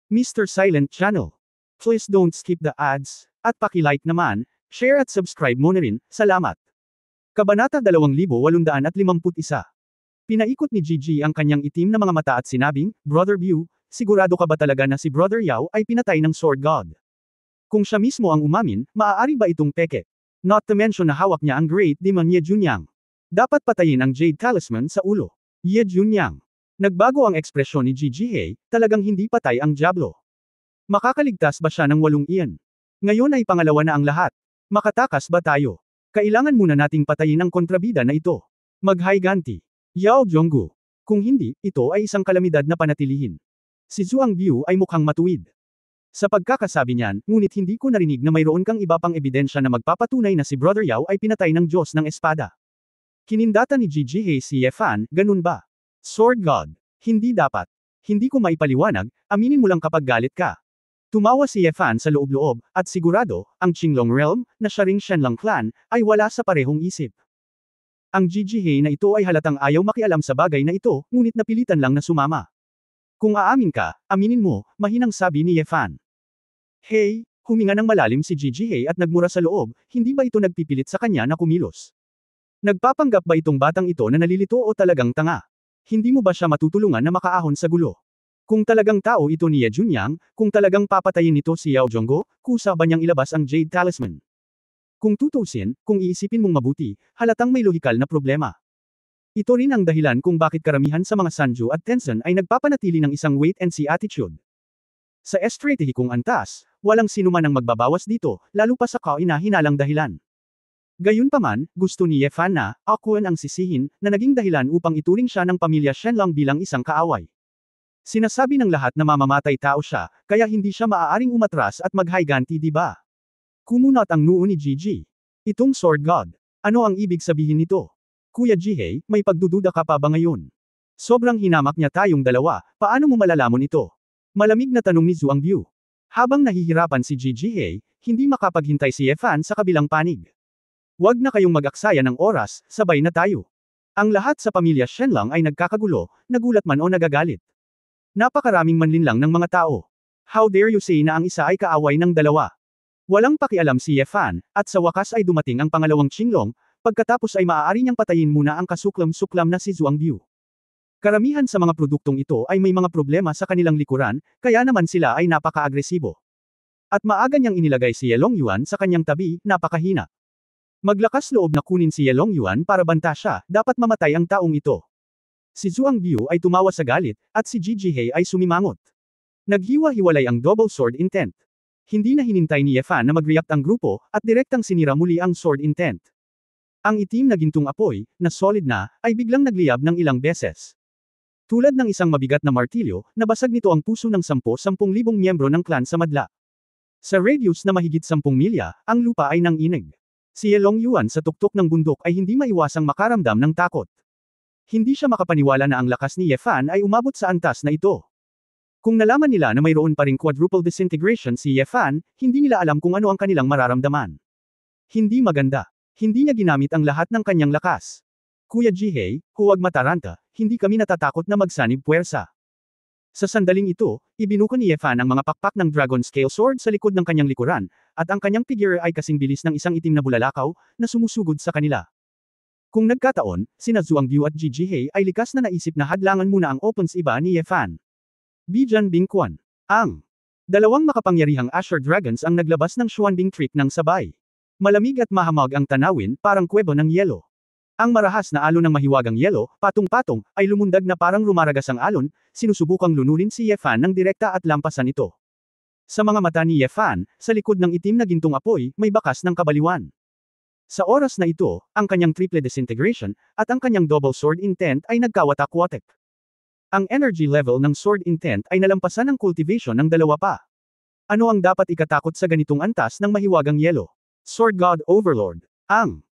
Mr. Silent Channel. Please don't skip the ads, at paki-like naman, share at subscribe mo na rin, salamat. Kabanata 2851. Pinaikot ni Gigi ang kanyang itim na mga mata at sinabing, Brother Bew, sigurado ka ba talaga na si Brother Yao ay pinatay ng Sword God? Kung siya mismo ang umamin, maaari ba itong peke? Not to mention na hawak niya ang Great Demon Ye Junyang. Dapat patayin ang Jade Talisman sa ulo. Ye Junyang. Nagbago ang ekspresyon ni Gigi He, talagang hindi patay ang Diablo. Makakaligtas ba siya ng 8 iyan? Ngayon ay pangalawa na ang lahat. Makatakas ba tayo? Kailangan muna nating patayin ang kontrabida na ito. Maghiganti. Yao Jonggu. Kung hindi, ito ay isang kalamidad na panatilihin. Si Zhuang Biu ay mukhang matuwid. Sa pagkakasabi niyan, ngunit hindi ko narinig na mayroon kang iba pang ebidensya na magpapatunay na si Brother Yao ay pinatay ng Diyos ng Espada. Kinindata ni Gigi He si Ye Fan, ganun ba? Sword God. Hindi dapat. Hindi ko maipaliwanag, aminin mo lang kapag galit ka. Tumawa si Ye Fan sa loob-loob, at sigurado, ang Qinglong Realm, na siya ring Shenlang Clan, ay wala sa parehong isip. Ang Gigi He na ito ay halatang ayaw makialam sa bagay na ito, ngunit napilitan lang na sumama. Kung aamin ka, aminin mo, mahinang sabi ni Ye Fan. Hey, huminga ng malalim si Gigi He at nagmura sa loob, hindi ba ito nagpipilit sa kanya na kumilos? Nagpapanggap ba itong batang ito na nalilito o talagang tanga? Hindi mo ba siya matutulungan na makaahon sa gulo? Kung talagang tao ito ni Ye Junyang, kung talagang papatayin nito si Yao Jonggo, kusa ba niyang ilabas ang Jade Talisman? Kung tutusin, kung iisipin mong mabuti, halatang may lohikal na problema. Ito rin ang dahilan kung bakit karamihan sa mga Sanju at Tenzin ay nagpapanatili ng isang wait-and-see attitude. Sa estratehikong antas, walang sinuman ang magbabawas dito, lalo pa sa kaina-hinalang dahilan. Gayunpaman, gusto ni Ye Fan na, akuan ang sisihin, na naging dahilan upang ituring siya ng pamilya Shenlang bilang isang kaaway. Sinasabi ng lahat na mamamatay tao siya, kaya hindi siya maaaring umatras at maghiganti di ba? Kumunat ang noo ni Gigi. Itong Sword God. Ano ang ibig sabihin nito? Kuya Jihei, may pagdududa ka pa ba ngayon? Sobrang hinamak niya tayong dalawa, paano mo malalamon ito? Malamig na tanong ni Zhuang Biu. Habang nahihirapan si Gigi He, hindi makapaghintay si Ye Fan sa kabilang panig. Huwag na kayong mag-aksaya ng oras, sabay na tayo. Ang lahat sa pamilya Shenlang ay nagkakagulo, nagulat man o nagagalit. Napakaraming manlinlang ng mga tao. How dare you say na ang isa ay kaaway ng dalawa? Walang pakialam si Ye Fan, at sa wakas ay dumating ang pangalawang Qinglong, pagkatapos ay maaari niyang patayin muna ang kasuklam-suklam na si Zhuang Biu. Karamihan sa mga produktong ito ay may mga problema sa kanilang likuran, kaya naman sila ay napaka-agresibo. At maaga niyang inilagay si Ye Longyuan sa kanyang tabi, napakahina. Maglakas loob na kunin si Ye Longyuan para banta siya, dapat mamatay ang taong ito. Si Zhuang Biu ay tumawa sa galit, at si Gigi He ay sumimangot. Naghiwa-hiwalay ang double sword intent. Hindi na hinintay ni Ye Fan na mag-react ang grupo, at direktang sinira muli ang sword intent. Ang itim na gintong apoy, na solid na, ay biglang nagliyab ng ilang beses. Tulad ng isang mabigat na martilyo, nabasag nito ang puso ng 10,000 miyembro ng clan sa madla. Sa radius na mahigit 10 milya, ang lupa ay nanginig. Si Ye Longyuan sa tuktok ng bundok ay hindi maiwasang makaramdam ng takot. Hindi siya makapaniwala na ang lakas ni Ye Fan ay umabot sa antas na ito. Kung nalaman nila na mayroon pa ring quadruple disintegration si Ye Fan, hindi nila alam kung ano ang kanilang mararamdaman. Hindi maganda. Hindi niya ginamit ang lahat ng kanyang lakas. Kuya Jihei, huwag mataranta, hindi kami natatakot na magsanib puwersa. Sa sandaling ito, ibinuko ni Ye Fan ang mga pakpak ng Dragon Scale Sword sa likod ng kanyang likuran, at ang kanyang figure ay kasing bilis ng isang itim na bulalakaw, na sumusugod sa kanila. Kung nagkataon, sina Zhuang Biu at Gigi He ay likas na naisip na hadlangan muna ang opens iba ni Ye Fan. Bijan Bingquan. Ang dalawang makapangyarihang Asher Dragons ang naglabas ng Xuanbing trick ng sabay. Malamig at mahamag ang tanawin, parang kuwebo ng yelo. Ang marahas na alon ng mahiwagang yelo, patong-patong, ay lumundag na parang rumaragas ang alon, sinusubukang lunurin si Ye Fan ng direkta at lampasan ito. Sa mga mata ni Ye Fan, sa likod ng itim na gintong apoy, may bakas ng kabaliwan. Sa oras na ito, ang kanyang triple disintegration, at ang kanyang double sword intent ay nagkawatak-watak. Ang energy level ng sword intent ay nalampasan ng cultivation ng dalawa pa. Ano ang dapat ikatakot sa ganitong antas ng mahiwagang yelo? Sword God Overlord. Ang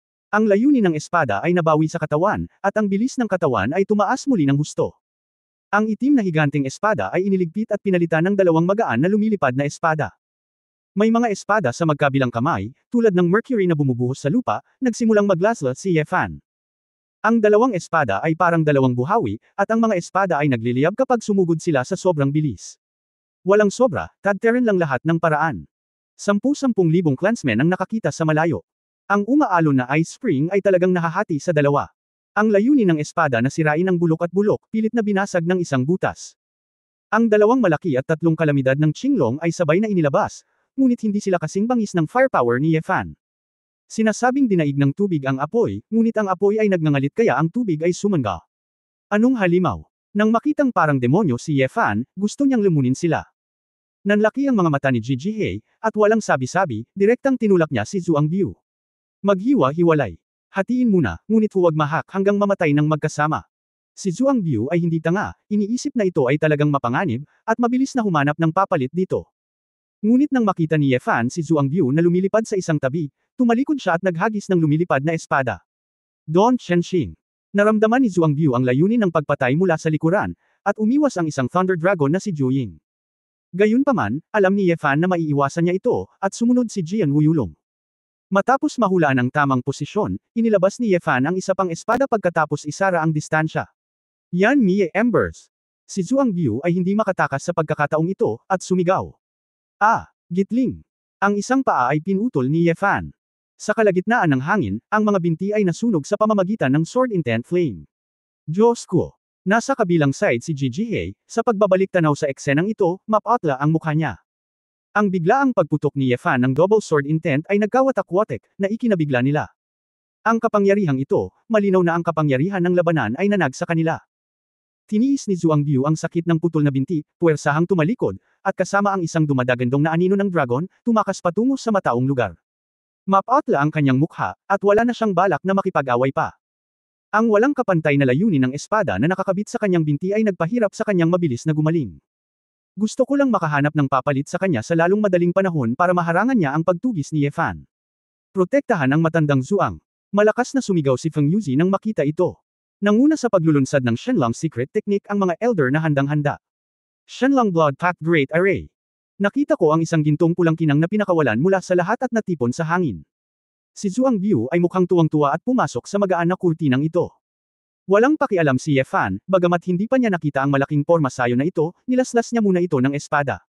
layunin ng espada ay nabawi sa katawan, at ang bilis ng katawan ay tumaas muli ng husto. Ang itim na higanting espada ay iniligpit at pinalitan ng dalawang magaan na lumilipad na espada. May mga espada sa magkabilang kamay, tulad ng Mercury na bumubuhos sa lupa, nagsimulang maglasla si Ye Fan. Ang dalawang espada ay parang dalawang buhawi, at ang mga espada ay nagliliyab kapag sumugod sila sa sobrang bilis. Walang sobra, tadteren lang lahat ng paraan. 10,000 clansmen ang nakakita sa malayo. Ang umaalon na Ice Spring ay talagang nahahati sa dalawa. Ang layunin ng espada na sirain ang bulok at bulok, pilit na binasag ng isang butas. Ang dalawang malaki at tatlong kalamidad ng Qinglong ay sabay na inilabas, ngunit hindi sila kasing bangis ng firepower ni Ye Fan. Sinasabing dinaig ng tubig ang apoy, ngunit ang apoy ay nagngangalit kaya ang tubig ay sumangga. Anong halimaw? Nang makitang parang demonyo si Ye Fan, gusto niyang lumunin sila. Nanlaki ang mga mata ni Gigi He, at walang sabi-sabi, direktang tinulak niya si Zhuang Biu. Maghiwa-hiwalay. Hatiin muna, ngunit huwag mahak hanggang mamatay ng magkasama. Si Zhuang Biu ay hindi tanga, iniisip na ito ay talagang mapanganib, at mabilis na humanap ng papalit dito. Ngunit nang makita ni Ye Fan si Zhuang Biu na lumilipad sa isang tabi, tumalikod siya at naghagis ng lumilipad na espada. Don Chenxing. Naramdaman ni Zhuang Biu ang layunin ng pagpatay mula sa likuran, at umiwas ang isang Thunder Dragon na si Zhu Ying. Gayunpaman, alam ni Ye Fan na maiiwasan niya ito, at sumunod si Jian Wuyulong. Matapos mahulaan ang tamang posisyon, inilabas ni Ye Fan ang isa pang espada pagkatapos isara ang distansya. Yan Mie Embers. Si Zhuang Biu ay hindi makatakas sa pagkakataong ito, at sumigaw. Gitling. Ang isang paa ay pinutol ni Ye Fan. Sa kalagitnaan ng hangin, ang mga binti ay nasunog sa pamamagitan ng Sword Intent Flame. Diyos ko! Nasa kabilang side si Gigi He, sa pagbabalik tanaw sa eksenang ito, mapatla ang mukha niya. Ang biglaang pagputok ni Ye Fan ng Double Sword Intent ay nagkawatak-watek, na ikinabigla nila. Ang kapangyarihang ito, malinaw na ang kapangyarihan ng labanan ay nanag sa kanila. Tiniis ni Zhuang Biu ang sakit ng putol na binti, puwersahang tumalikod, at kasama ang isang dumadagandong na anino ng dragon, tumakas patungo sa mataong lugar. Mapatla ang kanyang mukha, at wala na siyang balak na makipag-away pa. Ang walang kapantay na layunin ng espada na nakakabit sa kanyang binti ay nagpahirap sa kanyang mabilis na gumaling. Gusto ko lang makahanap ng papalit sa kanya sa lalong madaling panahon para maharangan niya ang pagtugis ni Ye Fan. Protektahan ang matandang Zhuang. Malakas na sumigaw si Feng Yuzi nang makita ito. Nanguna sa paglulunsad ng Shenlong Secret Technique ang mga elder na handang-handa. Shenlong Blood Pact Great Array. Nakita ko ang isang gintong pulang kinang na pinakawalan mula sa lahat at natipon sa hangin. Si Zhuang Biu ay mukhang tuwang-tuwa at pumasok sa magaan na kurtinang ito. Walang pakialam si Ye Fan, bagamat hindi pa niya nakita ang malaking pormasayo na ito, nilaslas niya muna ito ng espada.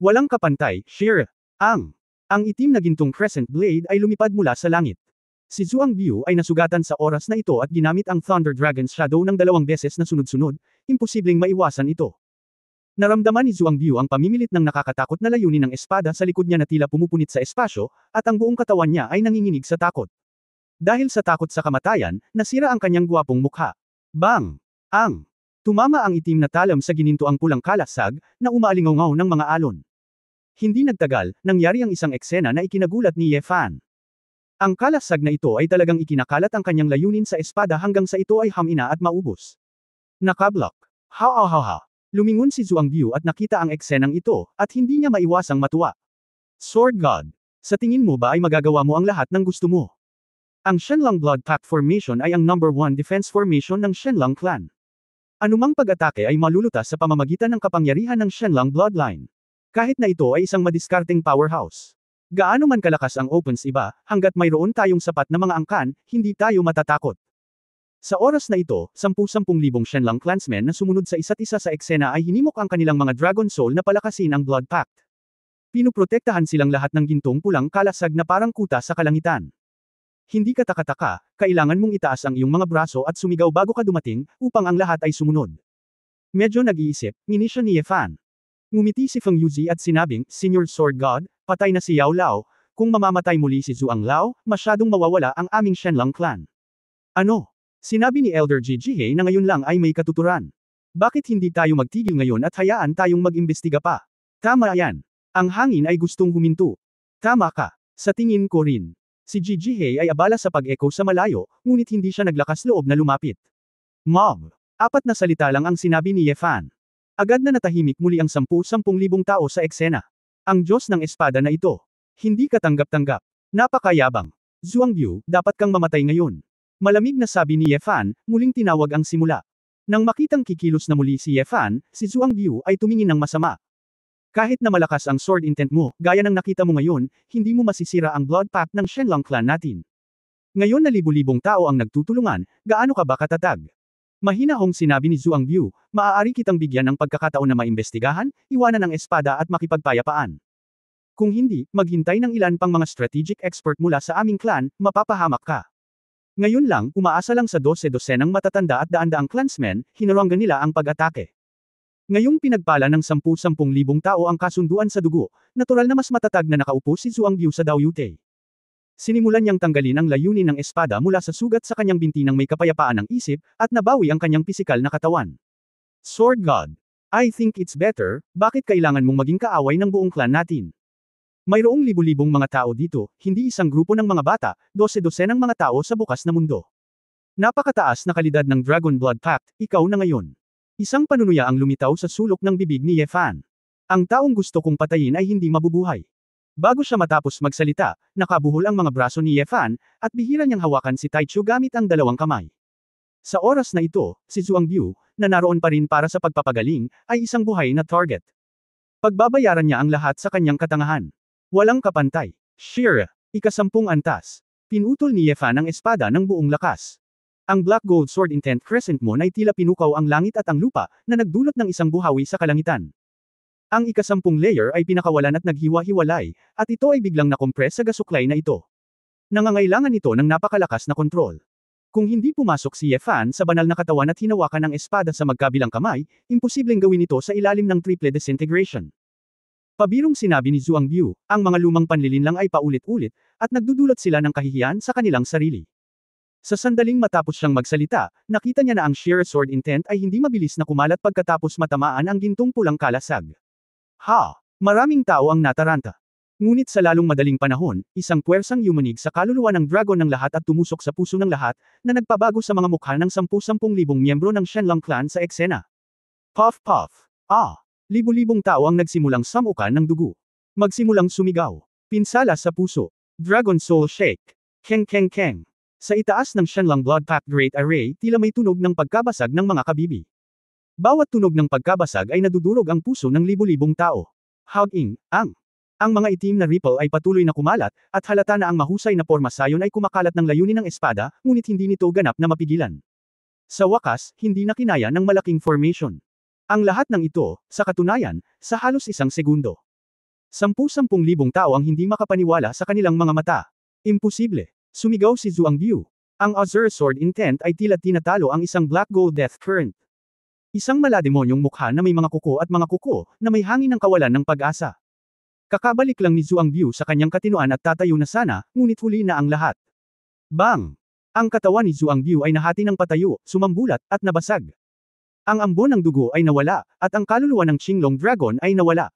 Walang kapantay, sheer. Ang itim na gintong crescent blade ay lumipad mula sa langit. Si Zhuang Biu ay nasugatan sa oras na ito at ginamit ang Thunder Dragon's Shadow ng 2 beses na sunod-sunod, imposibleng maiwasan ito. Naramdaman ni Zhuang Biu ang pamimilit ng nakakatakot na layunin ng espada sa likod niya na tila pumupunit sa espasyo, at ang buong katawan niya ay nanginginig sa takot. Dahil sa takot sa kamatayan, nasira ang kanyang gwapong mukha. Bang! Tumama ang itim na talam sa ginintuang pulang kalasag, na umaalingaw ng mga alon. Hindi nagtagal, nangyari ang isang eksena na ikinagulat ni Ye Fan. Ang kalasag na ito ay talagang ikinakalat ang kanyang layunin sa espada hanggang sa ito ay hamina at maubos. Nakablock. Ha. Lumingon si Zhuang Biu at nakita ang eksenang ito, at hindi niya maiwasang matuwa. Sword God. Sa tingin mo ba ay magagawa mo ang lahat ng gusto mo? Ang Shenlong Blood Pact Formation ay ang number 1 defense formation ng Shenlong Clan. Anumang pag-atake ay malulutas sa pamamagitan ng kapangyarihan ng Shenlong Bloodline. Kahit na ito ay isang madiskarteng powerhouse. Gaano man kalakas ang opens iba, hanggat mayroon tayong sapat na mga angkan, hindi tayo matatakot. Sa oras na ito, 10,000 Shenlong clansmen na sumunod sa isa't isa sa eksena ay hinimok ang kanilang mga Dragon Soul na palakasin ang Blood Pact. Pinuprotektahan silang lahat ng gintong pulang kalasag na parang kuta sa kalangitan. Hindi ka taka-taka, kailangan mong itaas ang iyong mga braso at sumigaw bago ka dumating, upang ang lahat ay sumunod. Medyo nag-iisip, nginisya ni Ye Fan. Ngumiti si Feng Yuzi at sinabing, Senior Sword God, patay na si Yao Lao, kung mamamatay muli si Zhuang Lao, masyadong mawawala ang aming Shenlong Clan. Ano? Sinabi ni Elder Gigi He na ngayon lang ay may katuturan. Bakit hindi tayo magtigil ngayon at hayaan tayong mag-imbestiga pa? Tama yan. Ang hangin ay gustong huminto. Tama ka. Sa tingin ko rin. Si Gigi He ay abala sa pag-echo sa malayo, ngunit hindi siya naglakas loob na lumapit. Mob. 4 na salita lang ang sinabi ni Ye Fan. Agad na natahimik muli ang 10,000 tao sa eksena. Ang Diyos ng espada na ito. Hindi ka tanggap-tanggap. Napakayabang. Zhuang Biu, dapat kang mamatay ngayon. Malamig na sabi ni Ye Fan, muling tinawag ang simula. Nang makitang kikilos na muli si Ye Fan, si Zhuang Biu ay tumingin ng masama. Kahit na malakas ang sword intent mo, gaya ng nakita mo ngayon, hindi mo masisira ang blood pact ng Shenlong clan natin. Ngayon na libu-libong tao ang nagtutulungan, gaano ka ba katatag? Mahinahong sinabi ni Zhuang Biu, maaari kitang bigyan ng pagkakataon na maimbestigahan, iwanan ang espada at makipagpayapaan. Kung hindi, maghintay ng ilan pang mga strategic expert mula sa aming clan, mapapahamak ka. Ngayon lang, umaasa lang sa 12-dosenang matatanda at daan-daang clansmen, hinaranggan nila ang pag-atake. Ngayong pinagpala ng 10,000 tao ang kasunduan sa dugo, natural na mas matatag na nakaupo si Zhuang Biu sa Daoyute. Sinimulan niyang tanggalin ang layunin ng espada mula sa sugat sa kanyang binti ng may kapayapaan ng isip, at nabawi ang kanyang pisikal na katawan. Sword God. I think it's better, bakit kailangan mong maging kaaway ng buong clan natin? Mayroong libu-libong mga tao dito, hindi isang grupo ng mga bata, 12-dosenang mga tao sa bukas na mundo. Napakataas na kalidad ng Dragon Blood Pact, ikaw na ngayon. Isang panunuya ang lumitaw sa sulok ng bibig ni Ye Fan. Ang taong gusto kong patayin ay hindi mabubuhay. Bago siya matapos magsalita, nakabuhol ang mga braso ni Ye Fan, at bihira niyang hawakan si Taichu gamit ang dalawang kamay. Sa oras na ito, si Zhuang Biu, na naroon pa rin para sa pagpapagaling, ay isang buhay na target. Pagbabayaran niya ang lahat sa kanyang katangahan. Walang kapantay. Sheer, ika-10 antas. Pinutol ni Ye Fan ang espada ng buong lakas. Ang Black Gold Sword Intent Crescent Moon ay tila pinukaw ang langit at ang lupa, na nagdulot ng isang buhawi sa kalangitan. Ang ika-10 layer ay pinakawalan at naghiwa-hiwalay, at ito ay biglang nakompres sa gasuklay na ito. Nangangailangan ito ng napakalakas na kontrol. Kung hindi pumasok si Ye Fan sa banal na katawan at hinawakan ang espada sa magkabilang kamay, imposibleng gawin ito sa ilalim ng triple disintegration. Pabirong sinabi ni Zhuang Biu, ang mga lumang panlilinlang ay paulit-ulit, at nagdudulot sila ng kahihiyan sa kanilang sarili. Sa sandaling matapos siyang magsalita, nakita niya na ang sheer sword intent ay hindi mabilis na kumalat pagkatapos matamaan ang gintong pulang kalasag. Maraming tao ang nataranta. Ngunit sa lalong madaling panahon, isang puwersang yumanig sa kaluluwa ng dragon ng lahat at tumusok sa puso ng lahat, na nagpabago sa mga mukha ng 10,000 miyembro ng Shenlong clan sa eksena. Puff puff. Libu-libong tao ang nagsimulang samukan ng dugo. Magsimulang sumigaw. Pinsala sa puso. Dragon Soul Shake. Keng keng keng. Sa itaas ng Shenlong Blood Pact Great Array, tila may tunog ng pagkabasag ng mga kabibi. Bawat tunog ng pagkabasag ay nadudurog ang puso ng libu-libong tao. Howing, ang mga itim na ripple ay patuloy na kumalat, at halata na ang mahusay na pormasayon ay kumakalat ng layunin ng espada, ngunit hindi nito ganap na mapigilan. Sa wakas, hindi na kinaya ng malaking formation. Ang lahat ng ito, sa katunayan, sa halos isang segundo. 10,000 tao ang hindi makapaniwala sa kanilang mga mata. Imposible. Sumigaw si Zhuang Biu. Ang Azure Sword Intent ay tila tinatalo ang isang Black Gold Death Current. Isang malademonyong mukha na may mga kuko at mga kuko, na may hangin ng kawalan ng pag-asa. Kakabalik lang ni Zhuang Biu sa kanyang katinoan at tatayo na sana, ngunit huli na ang lahat. Bang! Ang katawan ni Zhuang Biu ay nahati ng patayo, sumambulat, at nabasag. Ang ambon ng dugo ay nawala, at ang kaluluwa ng Qinglong Dragon ay nawala.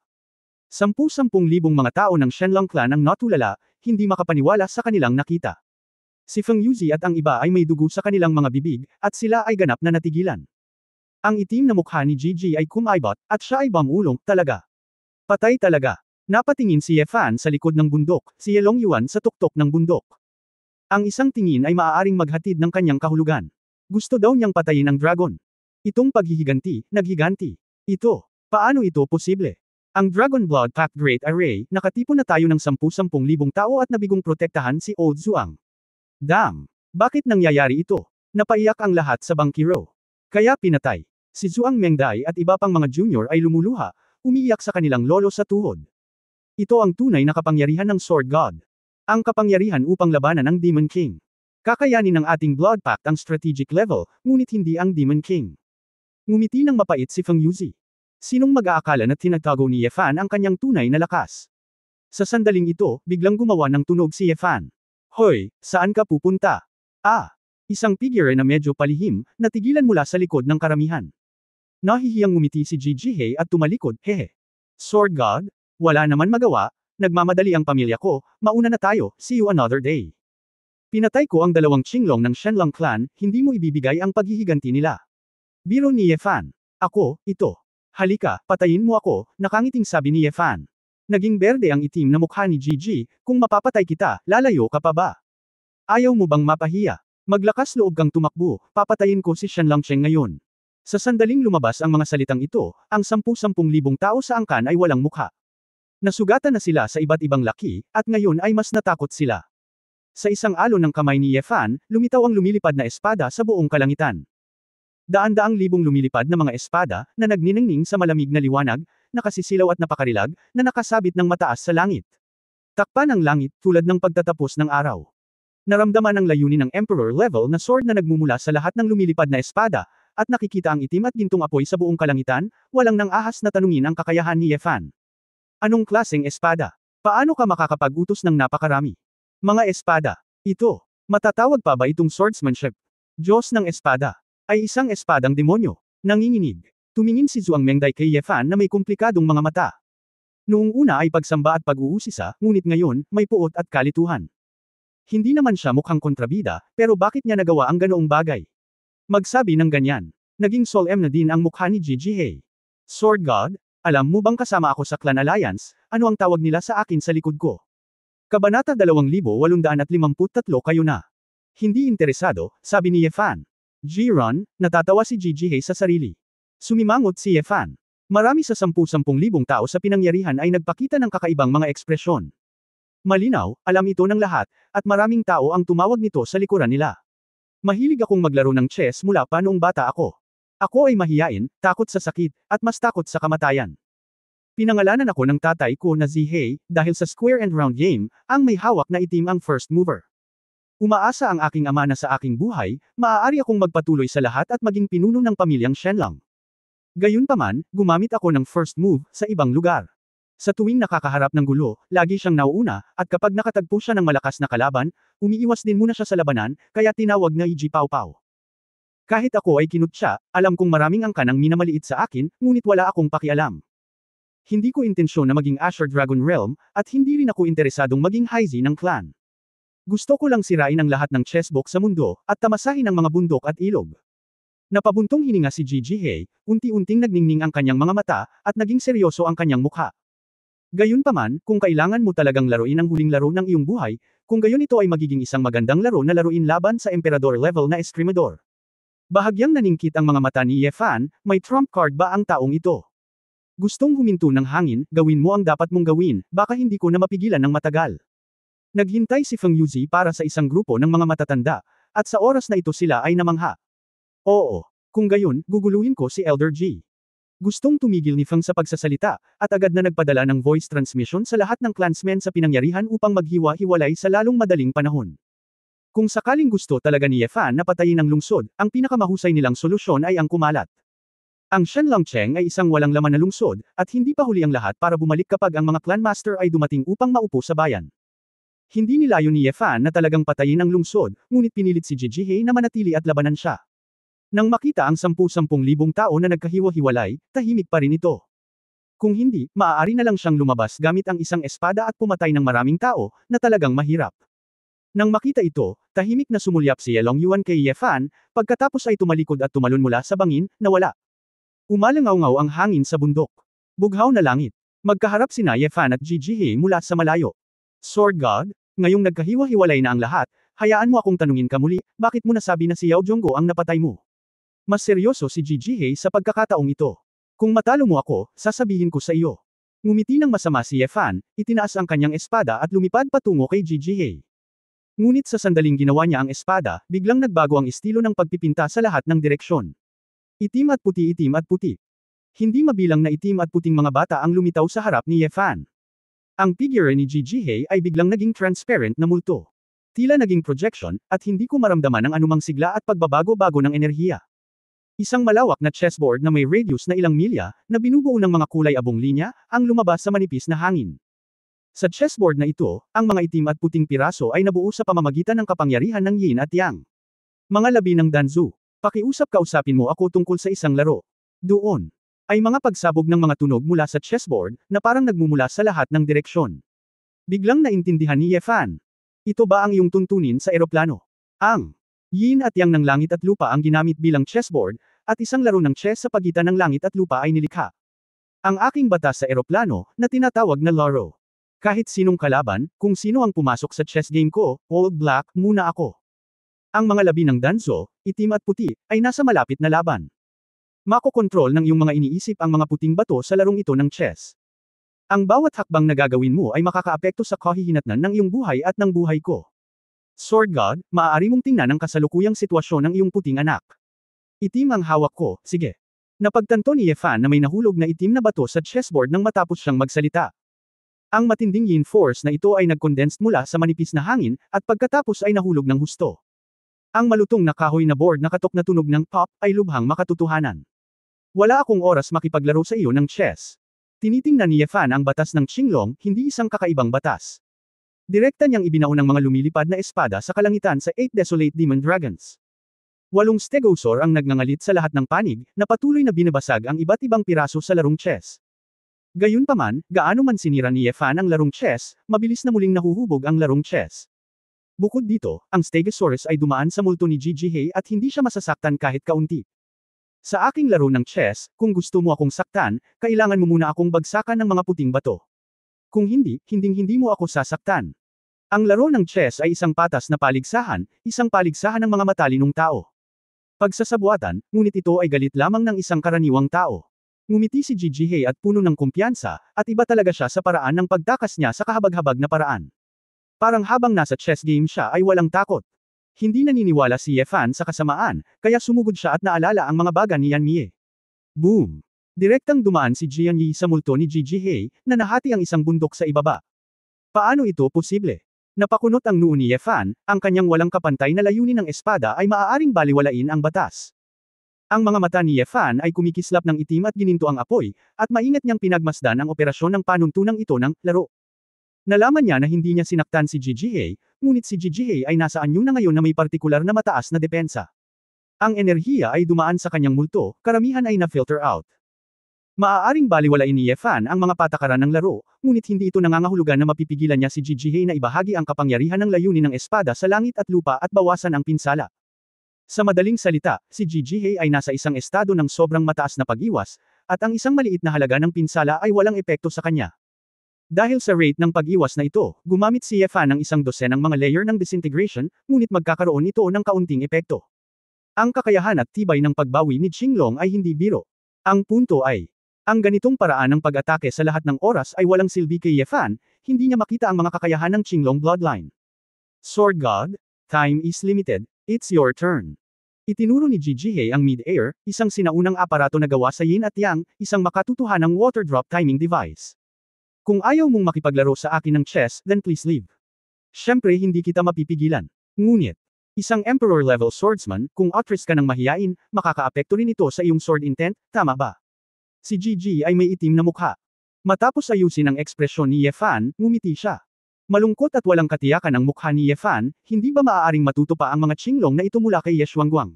10,000 mga tao ng Shenlong clan ang natulala, hindi makapaniwala sa kanilang nakita. Si Feng Yuzi at ang iba ay may dugo sa kanilang mga bibig, at sila ay ganap na natigilan. Ang itim na mukha ni Gigi ay kumaibot, at siya ay bamulong, talaga. Patay talaga. Napatingin si Ye Fan sa likod ng bundok, si Ye Longyuan sa tuktok ng bundok. Ang isang tingin ay maaaring maghatid ng kanyang kahulugan. Gusto daw niyang patayin ang dragon. Itong paghihiganti, naghiganti. Paano ito posible? Ang Dragon Blood Pact Great Array, nakatipon na tayo ng 10,000 tao at nabigong protektahan si Old Zhuang. Damn! Bakit nangyayari ito? Napaiyak ang lahat sa bangkiro. Kaya pinatay. Si Zhuang Mengdai at iba pang mga junior ay lumuluha, umiiyak sa kanilang lolo sa tuhod. Ito ang tunay na kapangyarihan ng Sword God. Ang kapangyarihan upang labanan ang Demon King. Kakayanin ng ating Blood Pact ang strategic level, ngunit hindi ang Demon King. Ngumiti ng mapait si Feng Yuzi. Sinong mag-aakala na tinatago ni Ye Fan ang kanyang tunay na lakas? Sa sandaling ito, biglang gumawa ng tunog si Ye Fan. Hoy, saan ka pupunta? Isang figure na medyo palihim, natigilan mula sa likod ng karamihan. Nahihiyang ngumiti si Gigi at tumalikod, hehe. Sword God? Wala naman magawa, nagmamadali ang pamilya ko, mauna na tayo, see you another day. Pinatay ko ang 2 Qinglong ng Shenlong clan, hindi mo ibibigay ang paghihiganti nila. Biro ni Ye Fan. Ako, ito. Halika, patayin mo ako, nakangiting sabi ni Ye Fan. Naging berde ang itim na mukha ni Gigi, kung mapapatay kita, lalayo ka pa ba? Ayaw mo bang mapahiya? Maglakas loob kang tumakbo, papatayin ko si Shenlong Cheng ngayon. Sa sandaling lumabas ang mga salitang ito, ang 10,000 tao sa angkan ay walang mukha. Nasugatan na sila sa iba't ibang laki, at ngayon ay mas natakot sila. Sa isang alon ng kamay ni Ye Fan, lumitaw ang lumilipad na espada sa buong kalangitan. Daan-daang libong lumilipad na mga espada, na nagniningning sa malamig na liwanag, nakasisilaw at napakarilag, na nakasabit ng mataas sa langit. Takpan ang langit, tulad ng pagtatapos ng araw. Naramdaman ang layunin ng Emperor level na sword na nagmumula sa lahat ng lumilipad na espada, at nakikita ang itim at gintong apoy sa buong kalangitan, walang nang ahas na tanungin ang kakayahan ni Yefan. Anong klaseng espada? Paano ka makakapag-utos ng napakarami? Mga espada. Ito. Matatawag pa ba itong swordsmanship? Diyos ng espada. Ay isang espadang demonyo. Nanginginig. Tumingin si Zhuang Mengdai kay Yefan na may komplikadong mga mata. Noong una ay pagsamba at pag-uusisa, ngunit ngayon, may puot at kalituhan. Hindi naman siya mukhang kontrabida, pero bakit niya nagawa ang ganoong bagay? Magsabi ng ganyan. Naging solemn na din ang mukha ni Gigi He. Sword God, alam mo bang kasama ako sa Clan Alliance, ano ang tawag nila sa akin sa likod ko? Kabanata 2853 kayo na. Hindi interesado, sabi ni Yefan. Jiron, natatawa si Gigi He sa sarili. Sumimangot si Yefan. Marami sa 10,000 tao sa pinangyarihan ay nagpakita ng kakaibang mga ekspresyon. Malinaw, alam ito ng lahat, at maraming tao ang tumawag nito sa likuran nila. Mahilig akong maglaro ng chess mula pa noong bata ako. Ako ay mahiyain, takot sa sakit, at mas takot sa kamatayan. Pinangalanan ako ng tatay ko na Zihei, dahil sa square and round game, ang may hawak na itim ang first mover. Umaasa ang aking ama na sa aking buhay, maaari akong magpatuloy sa lahat at maging pinuno ng pamilyang Shenlong. Gayunpaman, gumamit ako ng first move sa ibang lugar. Sa tuwing nakakaharap ng gulo, lagi siyang nauuna, at kapag nakatagpo siya ng malakas na kalaban, umiiwas din muna siya sa labanan, kaya tinawag na Iji Pao Pao. Kahit ako ay kinutya, alam kong maraming angkan ang minamaliit sa akin, ngunit wala akong pakialam. Hindi ko intensyon na maging Azure Dragon Realm, at hindi rin ako interesadong maging Haizi ng clan. Gusto ko lang sirain ang lahat ng chessbox sa mundo, at tamasahin ang mga bundok at ilog. Napabuntong hininga si Gigi He, unti-unting nagningning ang kanyang mga mata, at naging seryoso ang kanyang mukha. Gayunpaman, kung kailangan mo talagang laruin ang huling laro ng iyong buhay, kung gayon ito ay magiging isang magandang laro na laruin laban sa Emperador level na Escrimador. Bahagyang naningkit ang mga mata ni Yefan, may trump card ba ang taong ito? Gustong huminto ng hangin, gawin mo ang dapat mong gawin, baka hindi ko na mapigilan ng matagal. Naghintay si Feng Yuzi para sa isang grupo ng mga matatanda, at sa oras na ito sila ay namangha. Oo, kung gayon, guguluhin ko si Elder G. Gustong tumigil ni Feng sa pagsasalita, at agad na nagpadala ng voice transmission sa lahat ng clansmen sa pinangyarihan upang maghiwa-hiwalay sa lalong madaling panahon. Kung sakaling gusto talaga ni Yefan na patayin ang lungsod, ang pinakamahusay nilang solusyon ay ang kumalat. Ang Shenlong Cheng ay isang walang laman na lungsod, at hindi pa huli ang lahat para bumalik kapag ang mga clanmaster ay dumating upang maupo sa bayan. Hindi nilayo ni Yefan na talagang patayin ang lungsod, ngunit pinilit si Gigi He na manatili at labanan siya. Nang makita ang 10,000 tao na nagkahiwa-hiwalay, tahimik pa rin ito. Kung hindi, maaari na lang siyang lumabas gamit ang isang espada at pumatay ng maraming tao, na talagang mahirap. Nang makita ito, tahimik na sumulyap si Yelong Yuan kay Yefan, pagkatapos ay tumalikod at tumalon mula sa bangin, nawala. Umalangaw-ngaw ang hangin sa bundok. Bughaw na langit. Magkaharap sina Yefan at Gigi He mula sa malayo. Sword God, ngayong nagkahiwa-hiwalay na ang lahat, hayaan mo akong tanungin ka muli, bakit mo nasabi na si Yao Zhongguo ang napatay mo? Mas seryoso si Gigi He sa pagkakataong ito. Kung matalo mo ako, sasabihin ko sa iyo. Ngumiti ng masama si Yefan, itinaas ang kanyang espada at lumipad patungo kay Gigi He. Ngunit sa sandaling ginawa niya ang espada, biglang nagbago ang estilo ng pagpipinta sa lahat ng direksyon. Itim at puti, itim at puti. Hindi mabilang na itim at puting mga bata ang lumitaw sa harap ni Yefan. Ang figure ni Gigi He ay biglang naging transparent na multo. Tila naging projection, at hindi ko maramdaman ang anumang sigla at pagbabago-bago ng enerhiya. Isang malawak na chessboard na may radius na ilang milya, na binubuo ng mga kulay abong linya, ang lumabas sa manipis na hangin. Sa chessboard na ito, ang mga itim at puting piraso ay nabuo sa pamamagitan ng kapangyarihan ng yin at yang. Mga labi ng Danzu. Pakiusap-kausapin mo ako tungkol sa isang laro. Doon ay mga pagsabog ng mga tunog mula sa chessboard, na parang nagmumula sa lahat ng direksyon. Biglang naintindihan ni Yefan. Ito ba ang iyong tuntunin sa eroplano? Ang yin at yang ng langit at lupa ang ginamit bilang chessboard, at isang laro ng chess sa pagitan ng langit at lupa ay nilikha. Ang aking batas sa eroplano, na tinatawag na laro. Kahit sinong kalaban, kung sino ang pumasok sa chess game ko, all black muna ako. Ang mga labi ng Danzo, itim at puti, ay nasa malapit na laban. Makokontrol ng iyong mga iniisip ang mga puting bato sa larong ito ng chess. Ang bawat hakbang na gagawin mo ay makakaapekto sa kahihinatnan ng iyong buhay at ng buhay ko. Sword God, maaari mong tingnan ang kasalukuyang sitwasyon ng iyong puting anak. Itim ang hawak ko, sige. Napagtanto ni Yefan na may nahulog na itim na bato sa chessboard nang matapos siyang magsalita. Ang matinding yin force na ito ay nag-condensed mula sa manipis na hangin, at pagkatapos ay nahulog ng husto. Ang malutong na kahoy na board na katok na tunog ng pop ay lubhang makatotohanan. Wala akong oras makipaglaro sa iyo ng chess. Tinitingnan ni Yefan ang batas ng Qinglong, hindi isang kakaibang batas. Direkta niyang ibinaon ang mga lumilipad na espada sa kalangitan sa 8 Desolate Demon Dragons. 8 Stegosaur ang nagngangalit sa lahat ng panig, na patuloy na binabasag ang iba't ibang piraso sa larong chess. Gayunpaman, gaano man sinira ni Yefan ang larong chess, mabilis na muling nahuhubog ang larong chess. Bukod dito, ang Stegosaurus ay dumaan sa multo ni Gigi at hindi siya masasaktan kahit kaunti. Sa aking laro ng chess, kung gusto mo akong saktan, kailangan mo muna akong bagsakan ng mga puting bato. Kung hindi, hinding-hindi mo ako sasaktan. Ang laro ng chess ay isang patas na paligsahan ng mga matalinong tao. Pagsasabuatan, ngunit ito ay galit lamang ng isang karaniwang tao. Ngumiti si Gigi at puno ng kumpiyansa, at iba talaga siya sa paraan ng pagtakas niya sa kahabag-habag na paraan. Parang habang nasa chess game siya ay walang takot. Hindi naniniwala si Yefan sa kasamaan, kaya sumugod siya at naalala ang mga baga ni Yan Mie. Boom! Direktang dumaan si Jian Yi sa multo ni Gigi na nahati ang isang bundok sa ibaba. Paano ito posible? Napakunot ang noo ni Yefan, ang kanyang walang kapantay na layunin ng espada ay maaaring baliwalain ang batas. Ang mga mata ni Yefan ay kumikislap ng itim at gininto ang apoy, at maingat niyang pinagmasdan ang operasyon ng panuntunang ito ng laro. Nalaman niya na hindi niya sinaktan si Gigi, ngunit si Gigi ay nasa anyo na ngayon na may partikular na mataas na depensa. Ang enerhiya ay dumaan sa kanyang multo, karamihan ay na-filter out. Maaaring baliwalain ni Yefan ang mga patakaran ng laro, ngunit hindi ito nangangahulugan na mapipigilan niya si Gigi na ibahagi ang kapangyarihan ng layunin ng espada sa langit at lupa at bawasan ang pinsala. Sa madaling salita, si Gigi ay nasa isang estado ng sobrang mataas na pag-iwas, at ang isang maliit na halaga ng pinsala ay walang epekto sa kanya. Dahil sa rate ng pag-iwas na ito, gumamit si Yefan ng isang dosenang mga layer ng disintegration, ngunit magkakaroon ito ng kaunting epekto. Ang kakayahan at tibay ng pagbawi ni Qinglong ay hindi biro. Ang punto ay, ang ganitong paraan ng pag-atake sa lahat ng oras ay walang silbi kay Yefan, hindi niya makita ang mga kakayahan ng Qinglong bloodline. Sword God, time is limited, it's your turn. Itinuro ni Gigi ang mid-air, isang sinaunang aparato na gawa sa yin at yang, isang makatutuhanang water drop timing device. Kung ayaw mong makipaglaro sa akin ng chess, then please leave. Siyempre hindi kita mapipigilan. Ngunit, isang emperor-level swordsman, kung atris ka ng mahiyain, makakaapekto rin ito sa iyong sword intent, tama ba? Si Gigi ay may itim na mukha. Matapos ayusin ang ekspresyon ni Yefan, ngumiti siya. Malungkot at walang katiyakan ang mukha ni Yefan, hindi ba maaaring matuto pa ang mga Qinglong na ito mula kay Ye Xuanguang?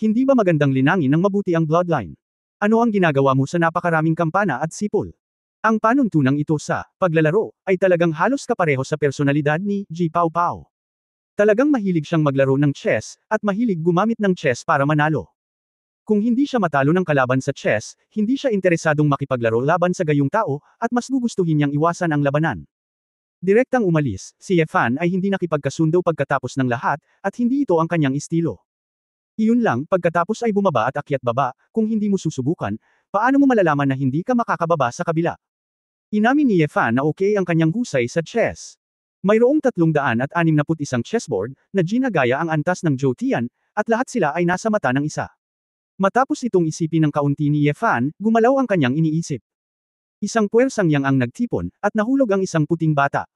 Hindi ba magandang linangin ng mabuti ang bloodline? Ano ang ginagawa mo sa napakaraming kampana at sipol? Ang panuntunang ito sa paglalaro ay talagang halos kapareho sa personalidad ni Ji Pao Pao. Talagang mahilig siyang maglaro ng chess, at mahilig gumamit ng chess para manalo. Kung hindi siya matalo ng kalaban sa chess, hindi siya interesadong makipaglaro laban sa gayong tao, at mas gugustuhin niyang iwasan ang labanan. Direktang umalis, si Yefan ay hindi nakipagkasundo pagkatapos ng lahat, at hindi ito ang kanyang estilo. Iyon lang, pagkatapos ay bumaba at akyat baba, kung hindi mo susubukan, paano mo malalaman na hindi ka makakababa sa kabila? Inamin ni Yefan na okay ang kanyang husay sa chess. Mayroong 361 chessboard, na ginagaya ang antas ng Zhou Tian, at lahat sila ay nasa mata ng isa. Matapos itong isipin ng kaunti ni Yefan, gumalaw ang kanyang iniisip. Isang puwersang yang ang nagtipon, at nahulog ang isang puting bata.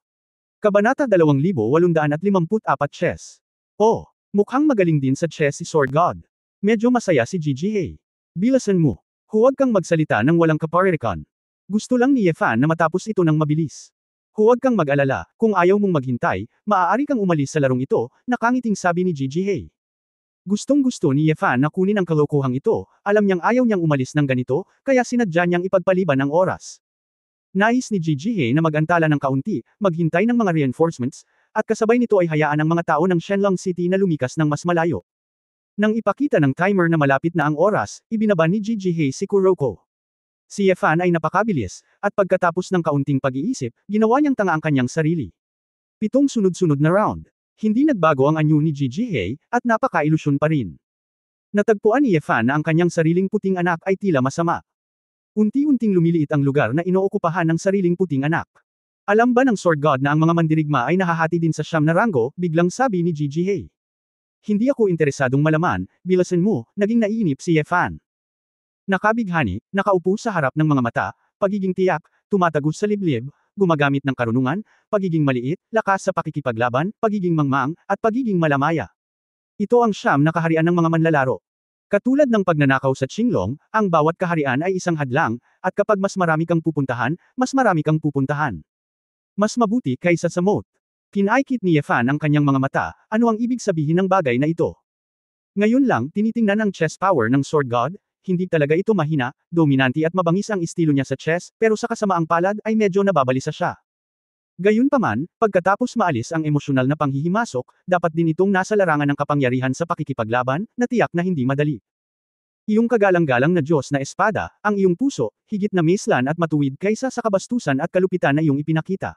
Kabanata 2854 Chess. Oh, mukhang magaling din sa chess si Sword God. Medyo masaya si Gigi. Bilasan mo. Huwag kang magsalita ng walang kaparirikon. Gusto lang ni Yefan na matapos ito ng mabilis. Huwag kang mag-alala, kung ayaw mong maghintay, maaari kang umalis sa larong ito, nakangiting sabi ni Gigi. Gustong-gusto ni Yefan na kunin ang kalokohang ito, alam niyang ayaw niyang umalis ng ganito, kaya sinadya niyang ipagpaliban ang oras. Nais ni Gigi na mag-antala ng kaunti, maghintay ng mga reinforcements, at kasabay nito ay hayaan ang mga tao ng Shenlong City na lumikas ng mas malayo. Nang ipakita ng timer na malapit na ang oras, ibinaba ni Gigi si Kuroko. Si Yefan ay napakabilis, at pagkatapos ng kaunting pag-iisip, ginawa niyang tanga ang kanyang sarili. 7 sunod-sunod na round. Hindi nagbago ang anyo ni Gigi, at napaka-ilusyon pa rin. Natagpuan ni Yefan na ang kanyang sariling puting anak ay tila masama. Unti-unting lumiliit ang lugar na inookupahan ng sariling puting anak. Alam ba ng Sword God na ang mga mandirigma ay nahahati din sa 9 na ranggo, biglang sabi ni Gigi. Hindi ako interesadong malaman, bilasan mo, naging naiinip si Yefan. Nakabighani, nakaupo sa harap ng mga mata, pagiging tiyak, tumatagos sa liblib, gumagamit ng karunungan, pagiging maliit, lakas sa pakikipaglaban, pagiging mangmang, at pagiging malamaya. Ito ang siyam na kaharian ng mga manlalaro. Katulad ng pagnanakaw sa Qinglong, ang bawat kaharian ay isang hadlang, at kapag mas marami kang pupuntahan, mas marami kang pupuntahan. Mas mabuti kaysa sa moat. Pinaikit ni Yefan ang kanyang mga mata, ano ang ibig sabihin ng bagay na ito? Ngayon lang, tinitingnan ang chess power ng Sword God, hindi talaga ito mahina, dominante at mabangis ang estilo niya sa chess, pero sa kasamaang palad ay medyo nababalisa siya. Gayunpaman, pagkatapos maalis ang emosyonal na panghihimasok, dapat din itong nasa larangan ng kapangyarihan sa pakikipaglaban, na tiyak na hindi madali. Iyong kagalang-galang na Diyos na espada, ang iyong puso, higit na mislan at matuwid kaysa sa kabastusan at kalupitan na iyong ipinakita.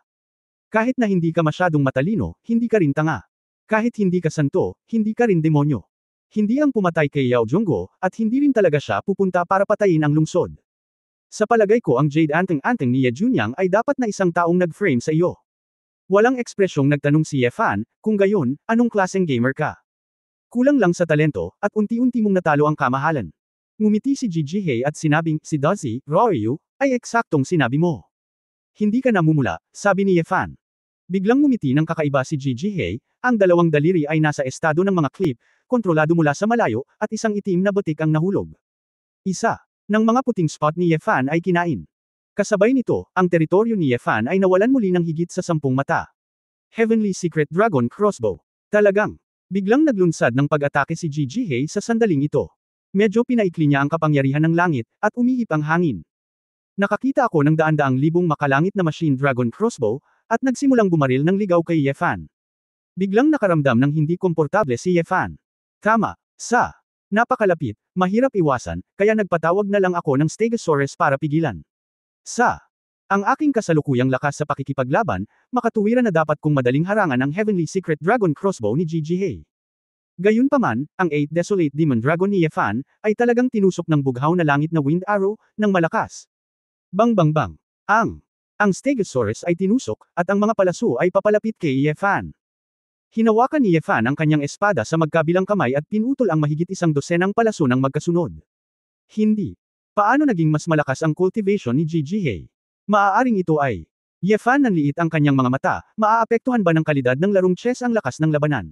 Kahit na hindi ka masyadong matalino, hindi ka rin tanga. Kahit hindi ka santo, hindi ka rin demonyo. Hindi ang pumatay kay Yao Zhongguo, at hindi rin talaga siya pupunta para patayin ang lungsod. Sa palagay ko ang Jade Anteng-Anteng ni Ye Junyang ay dapat na isang taong nag-frame sa iyo. Walang ekspresyong nagtanong si Yefan, kung gayon, anong klaseng gamer ka? Kulang lang sa talento, at unti-unti mong natalo ang kamahalan. Ngumiti si Gigi He at sinabing, si Dozy, Roryu, ay eksaktong sinabi mo. Hindi ka namumula, sabi ni Yefan. Biglang ngumiti ng kakaiba si Gigi He, ang dalawang daliri ay nasa estado ng mga clip, kontrolado mula sa malayo, at isang itim na butik ang nahulog. Isa ng mga puting spot ni Yefan ay kinain. Kasabay nito, ang teritoryo ni Yefan ay nawalan muli ng higit sa 10 mata. Heavenly Secret Dragon Crossbow. Talagang, biglang naglunsad ng pag-atake si Gigi He sa sandaling ito. Medyo pinaikli niya ang kapangyarihan ng langit, at umihip ang hangin. Nakakita ako ng daan-daang libong makalangit na machine dragon crossbow, at nagsimulang bumaril ng ligaw kay Yefan. Biglang nakaramdam ng hindi komportable si Yefan. Tama, sa napakalapit, mahirap iwasan, kaya nagpatawag na lang ako ng Stegosaurus para pigilan. Ang aking kasalukuyang lakas sa pakikipaglaban, makatuwiran na dapat kong madaling harangan ang Heavenly Secret Dragon Crossbow ni Gigi He. Gayunpaman, ang 8 Desolate Demon Dragon ni Yefan, ay talagang tinusok ng bughaw na langit na wind arrow, ng malakas. Bang bang bang. Ang Stegosaurus ay tinusok, at ang mga palaso ay papalapit kay Yefan. Hinawakan ni Yefan ang kanyang espada sa magkabilang kamay at pinutol ang mahigit 100 palaso ng magkasunod. Hindi. Paano naging mas malakas ang cultivation ni Gigi He? Maaaring ito ay Yefan nanliit ang kanyang mga mata, maaapektuhan ba ng kalidad ng larong chess ang lakas ng labanan?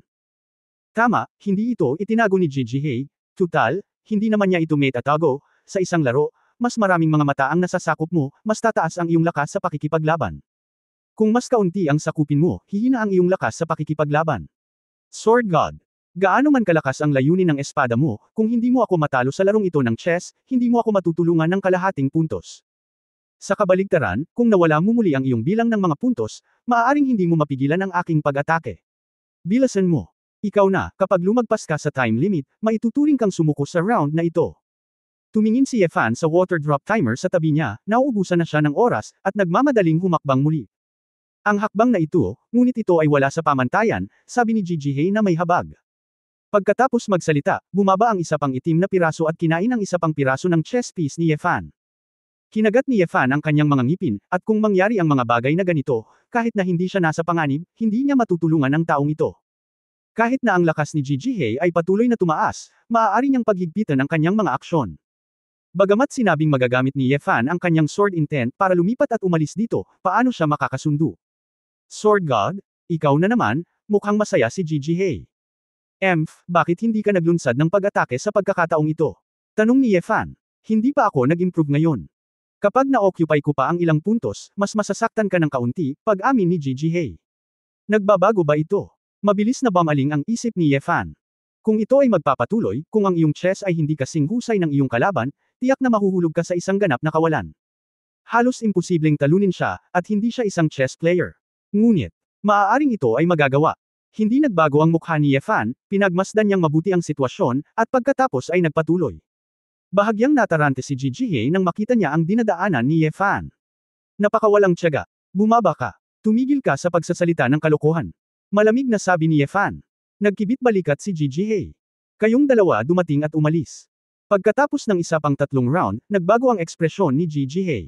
Tama, hindi ito itinago ni Gigi He, tutal, hindi naman niya ito metatago, sa isang laro, mas maraming mga mata ang nasasakop mo, mas tataas ang iyong lakas sa pakikipaglaban. Kung mas kaunti ang sakupin mo, hihina ang iyong lakas sa pakikipaglaban. Sword God. Gaano man kalakas ang layunin ng espada mo, kung hindi mo ako matalo sa larong ito ng chess, hindi mo ako matutulungan ng kalahating puntos. Sa kabaligtaran, kung nawala mo muli ang iyong bilang ng mga puntos, maaaring hindi mo mapigilan ang aking pag-atake. Bilasan mo. Ikaw na, kapag lumagpas ka sa time limit, maituturing kang sumuko sa round na ito. Tumingin si Yefan sa water drop timer sa tabi niya, nauubusan na siya ng oras, at nagmamadaling humakbang muli. Ang hakbang na ito, ngunit ito ay wala sa pamantayan, sabi ni Gigi He na may habag. Pagkatapos magsalita, bumaba ang isa pang itim na piraso at kinain ang isa pang piraso ng chess piece ni Yefan. Kinagat ni Yefan ang kanyang mga ngipin, at kung mangyari ang mga bagay na ganito, kahit na hindi siya nasa panganib, hindi niya matutulungan ang taong ito. Kahit na ang lakas ni Gigi He ay patuloy na tumaas, maaari niyang paghigpitan ang kanyang mga aksyon. Bagamat sinabing magagamit ni Yefan ang kanyang sword intent para lumipat at umalis dito, paano siya makakasundo? Sword God, ikaw na naman, mukhang masaya si Gigi He. Bakit hindi ka naglunsad ng pag-atake sa pagkakataong ito? Tanong ni Yefan. Hindi pa ako nag-improve ngayon. Kapag na-occupy ko pa ang ilang puntos, mas masasaktan ka ng kaunti, pag-amin ni Gigi He. Nagbabago ba ito? Mabilis na bumaling ang isip ni Yefan. Kung ito ay magpapatuloy, kung ang iyong chess ay hindi kasing husay ng iyong kalaban, tiyak na mahuhulog ka sa isang ganap na kawalan. Halos imposibleng talunin siya, at hindi siya isang chess player. Ngunit, maaaring ito ay magagawa. Hindi nagbago ang mukha ni Yefan, pinagmasdan niyang mabuti ang sitwasyon, at pagkatapos ay nagpatuloy. Bahagyang natarante si Gigi He nang makita niya ang dinadaanan ni Yefan. Napakawalang tiyaga. Bumaba ka. Tumigil ka sa pagsasalita ng kalokohan. Malamig na sabi ni Yefan. Nagkibit balikat si Gigi He. Kayong dalawa dumating at umalis. Pagkatapos ng isa pang 3 round, nagbago ang ekspresyon ni Gigi He.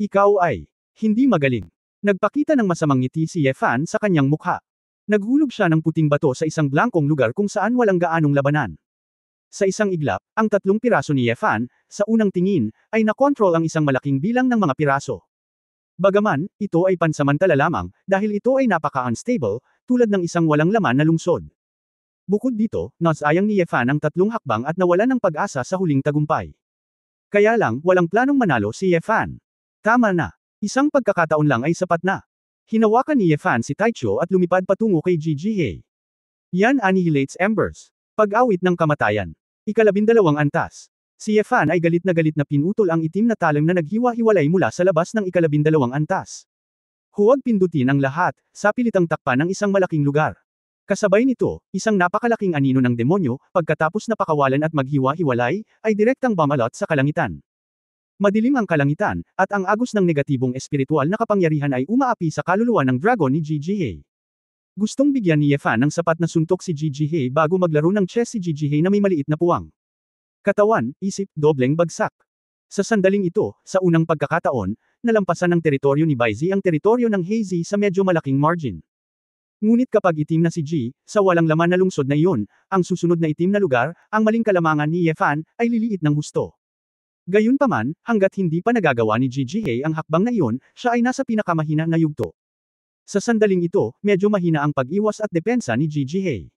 Ikaw ay hindi magaling. Nagpakita ng masamang ngiti si Yefan sa kanyang mukha. Naghulog siya ng puting bato sa isang blankong lugar kung saan walang gaanong labanan. Sa isang iglap, ang 3 piraso ni Yefan, sa unang tingin, ay nakontrol ang isang malaking bilang ng mga piraso. Bagaman, ito ay pansamantala lamang, dahil ito ay napaka-unstable, tulad ng isang walang laman na lungsod. Bukod dito, nasayang ni Yefan ang 3 hakbang at nawalan ng pag-asa sa huling tagumpay. Kaya lang, walang planong manalo si Yefan. Tama na. Isang pagkakataon lang ay sapat na. Hinawakan ni Yefan si Taicho at lumipad patungo kay Jijihei. Yan annihilates embers. Pag-awit ng kamatayan. 12 antas. Si Yefan ay galit na pinutol ang itim na talim na naghiwa-hiwalay mula sa labas ng 12 antas. Huwag pindutin ang lahat, sa pilitang takpan ng isang malaking lugar. Kasabay nito, isang napakalaking anino ng demonyo, pagkatapos na pakawalan at maghiwa-hiwalay, ay direktang bumalot sa kalangitan. Madilim ang kalangitan, at ang agos ng negatibong espiritual na kapangyarihan ay umaapi sa kaluluwa ng dragon ni Jijihei. Gustong bigyan ni Yefan ng sapat na suntok si Jijihei bago maglaro ng chess si Jijihei na may maliit na puwang. Katawan, isip, dobleng bagsak. Sa sandaling ito, sa unang pagkakataon, nalampasan ng teritoryo ni Baizi ang teritoryo ng Heizi sa medyo malaking margin. Ngunit kapag itim na si Ji, sa walang laman na lungsod na iyon, ang susunod na itim na lugar, ang maling kalamangan ni Yefan, ay liliit ng husto. Gayunpaman, hanggat hindi pa nagagawa ni Jijihei ang hakbang na iyon, siya ay nasa pinakamahina na yugto. Sa sandaling ito, medyo mahina ang pag-iwas at depensa ni Jijihei.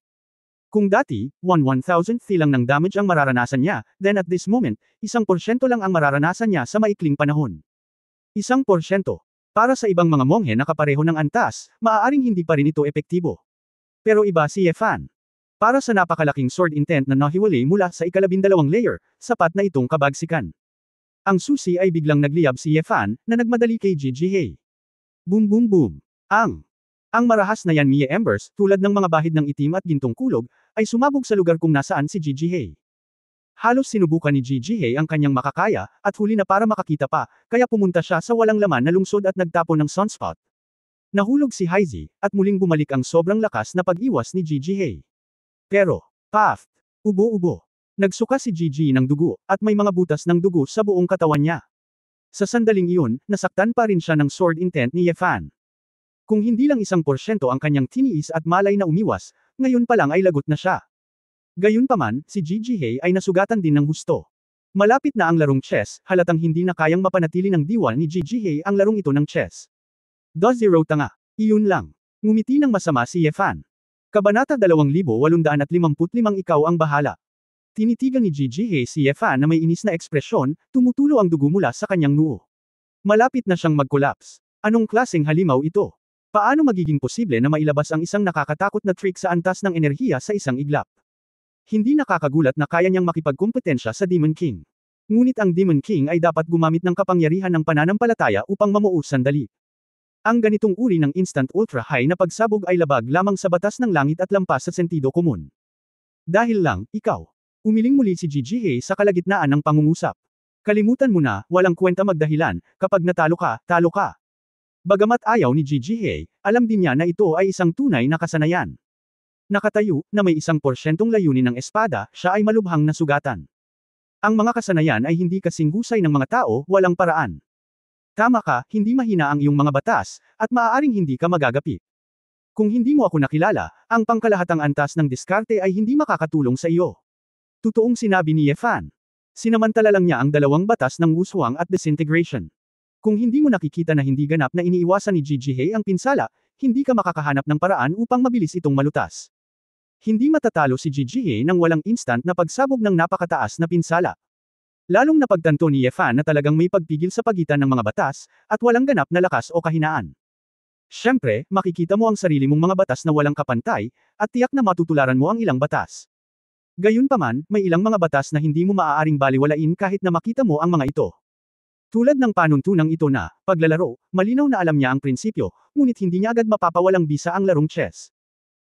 Kung dati, 1/1000th lang ng damage ang mararanasan niya, then at this moment, 1% lang ang mararanasan niya sa maikling panahon. 1%. Para sa ibang mga monghe na kapareho ng antas, maaaring hindi pa rin ito epektibo. Pero iba si Yefan. Para sa napakalaking sword intent na nahiwalay mula sa 12 layer, sapat na itong kabagsikan. Ang susi ay biglang nagliyab si Yefan, na nagmadali kay Jijihei. Boom boom boom. Ang marahas na yan Mie Embers, tulad ng mga bahid ng itim at gintong kulog, ay sumabog sa lugar kung nasaan si Jijihei. Halos sinubukan ni Jijihei ang kanyang makakaya, at huli na para makakita pa, kaya pumunta siya sa walang laman na lungsod at nagtapon ng sunspot. Nahulog si Heizi, at muling bumalik ang sobrang lakas na pag-iwas ni Jijihei. Pero, paft, ubo-ubo. Nagsuka si Jiji ng dugo, at may mga butas ng dugo sa buong katawan niya. Sa sandaling iyon, nasaktan pa rin siya ng sword intent ni Yefan. Kung hindi lang 1% ang kanyang tiniis at malay na umiwas, ngayon pa lang ay lagot na siya. Gayunpaman, si Jijihei ay nasugatan din ng husto. Malapit na ang larong chess, halatang hindi na kayang mapanatili ng diwa ni Jijihei ang larong ito ng chess. 2-0 tanga. Iyon lang. Ngumiti ng masama si Yefan. Kabanata 2855 Ikaw ang bahala. Tinitigan ni Jijihei si Yefan na may inis na ekspresyon, tumutulo ang dugo mula sa kanyang noo. Malapit na siyang mag-collapse. Anong klaseng halimaw ito? Paano magiging posible na mailabas ang isang nakakatakot na trick sa antas ng enerhiya sa isang iglap? Hindi nakakagulat na kaya niyang makipagkumpetensya sa Demon King. Ngunit ang Demon King ay dapat gumamit ng kapangyarihan ng pananampalataya upang mamuo sandali. Ang ganitong uri ng instant ultra-high na pagsabog ay labag lamang sa batas ng langit at lampas sa sentido komun. Dahil lang, ikaw. Umiling muli si Jijihei sa kalagitnaan ng pangungusap. Kalimutan mo na, walang kwenta magdahilan, kapag natalo ka, talo ka. Bagamat ayaw ni Jijihei, alam din niya na ito ay isang tunay na kasanayan. Nakatayo, na may 1% layunin ng espada, siya ay malubhang nasugatan. Ang mga kasanayan ay hindi kasing husay ng mga tao, walang paraan. Tama ka, hindi mahina ang iyong mga batas, at maaaring hindi ka magagapi. Kung hindi mo ako nakilala, ang pangkalahatang antas ng diskarte ay hindi makakatulong sa iyo. Totoong sinabi ni Yefan. Sinamantala lang niya ang 2 batas ng wushuang at disintegration. Kung hindi mo nakikita na hindi ganap na iniiwasan ni Jijihei ang pinsala, hindi ka makakahanap ng paraan upang mabilis itong malutas. Hindi matatalo si Jijihei nang walang instant na pagsabog ng napakataas na pinsala. Lalong napagtanto ni Yefan na talagang may pagpigil sa pagitan ng mga batas, at walang ganap na lakas o kahinaan. Siyempre, makikita mo ang sarili mong mga batas na walang kapantay, at tiyak na matutularan mo ang ilang batas. Gayunpaman, may ilang mga batas na hindi mo maaaring baliwalain kahit na makita mo ang mga ito. Tulad ng panuntunang ito na, paglalaro, malinaw na alam niya ang prinsipyo, ngunit hindi niya agad mapapawalang bisa ang larong chess.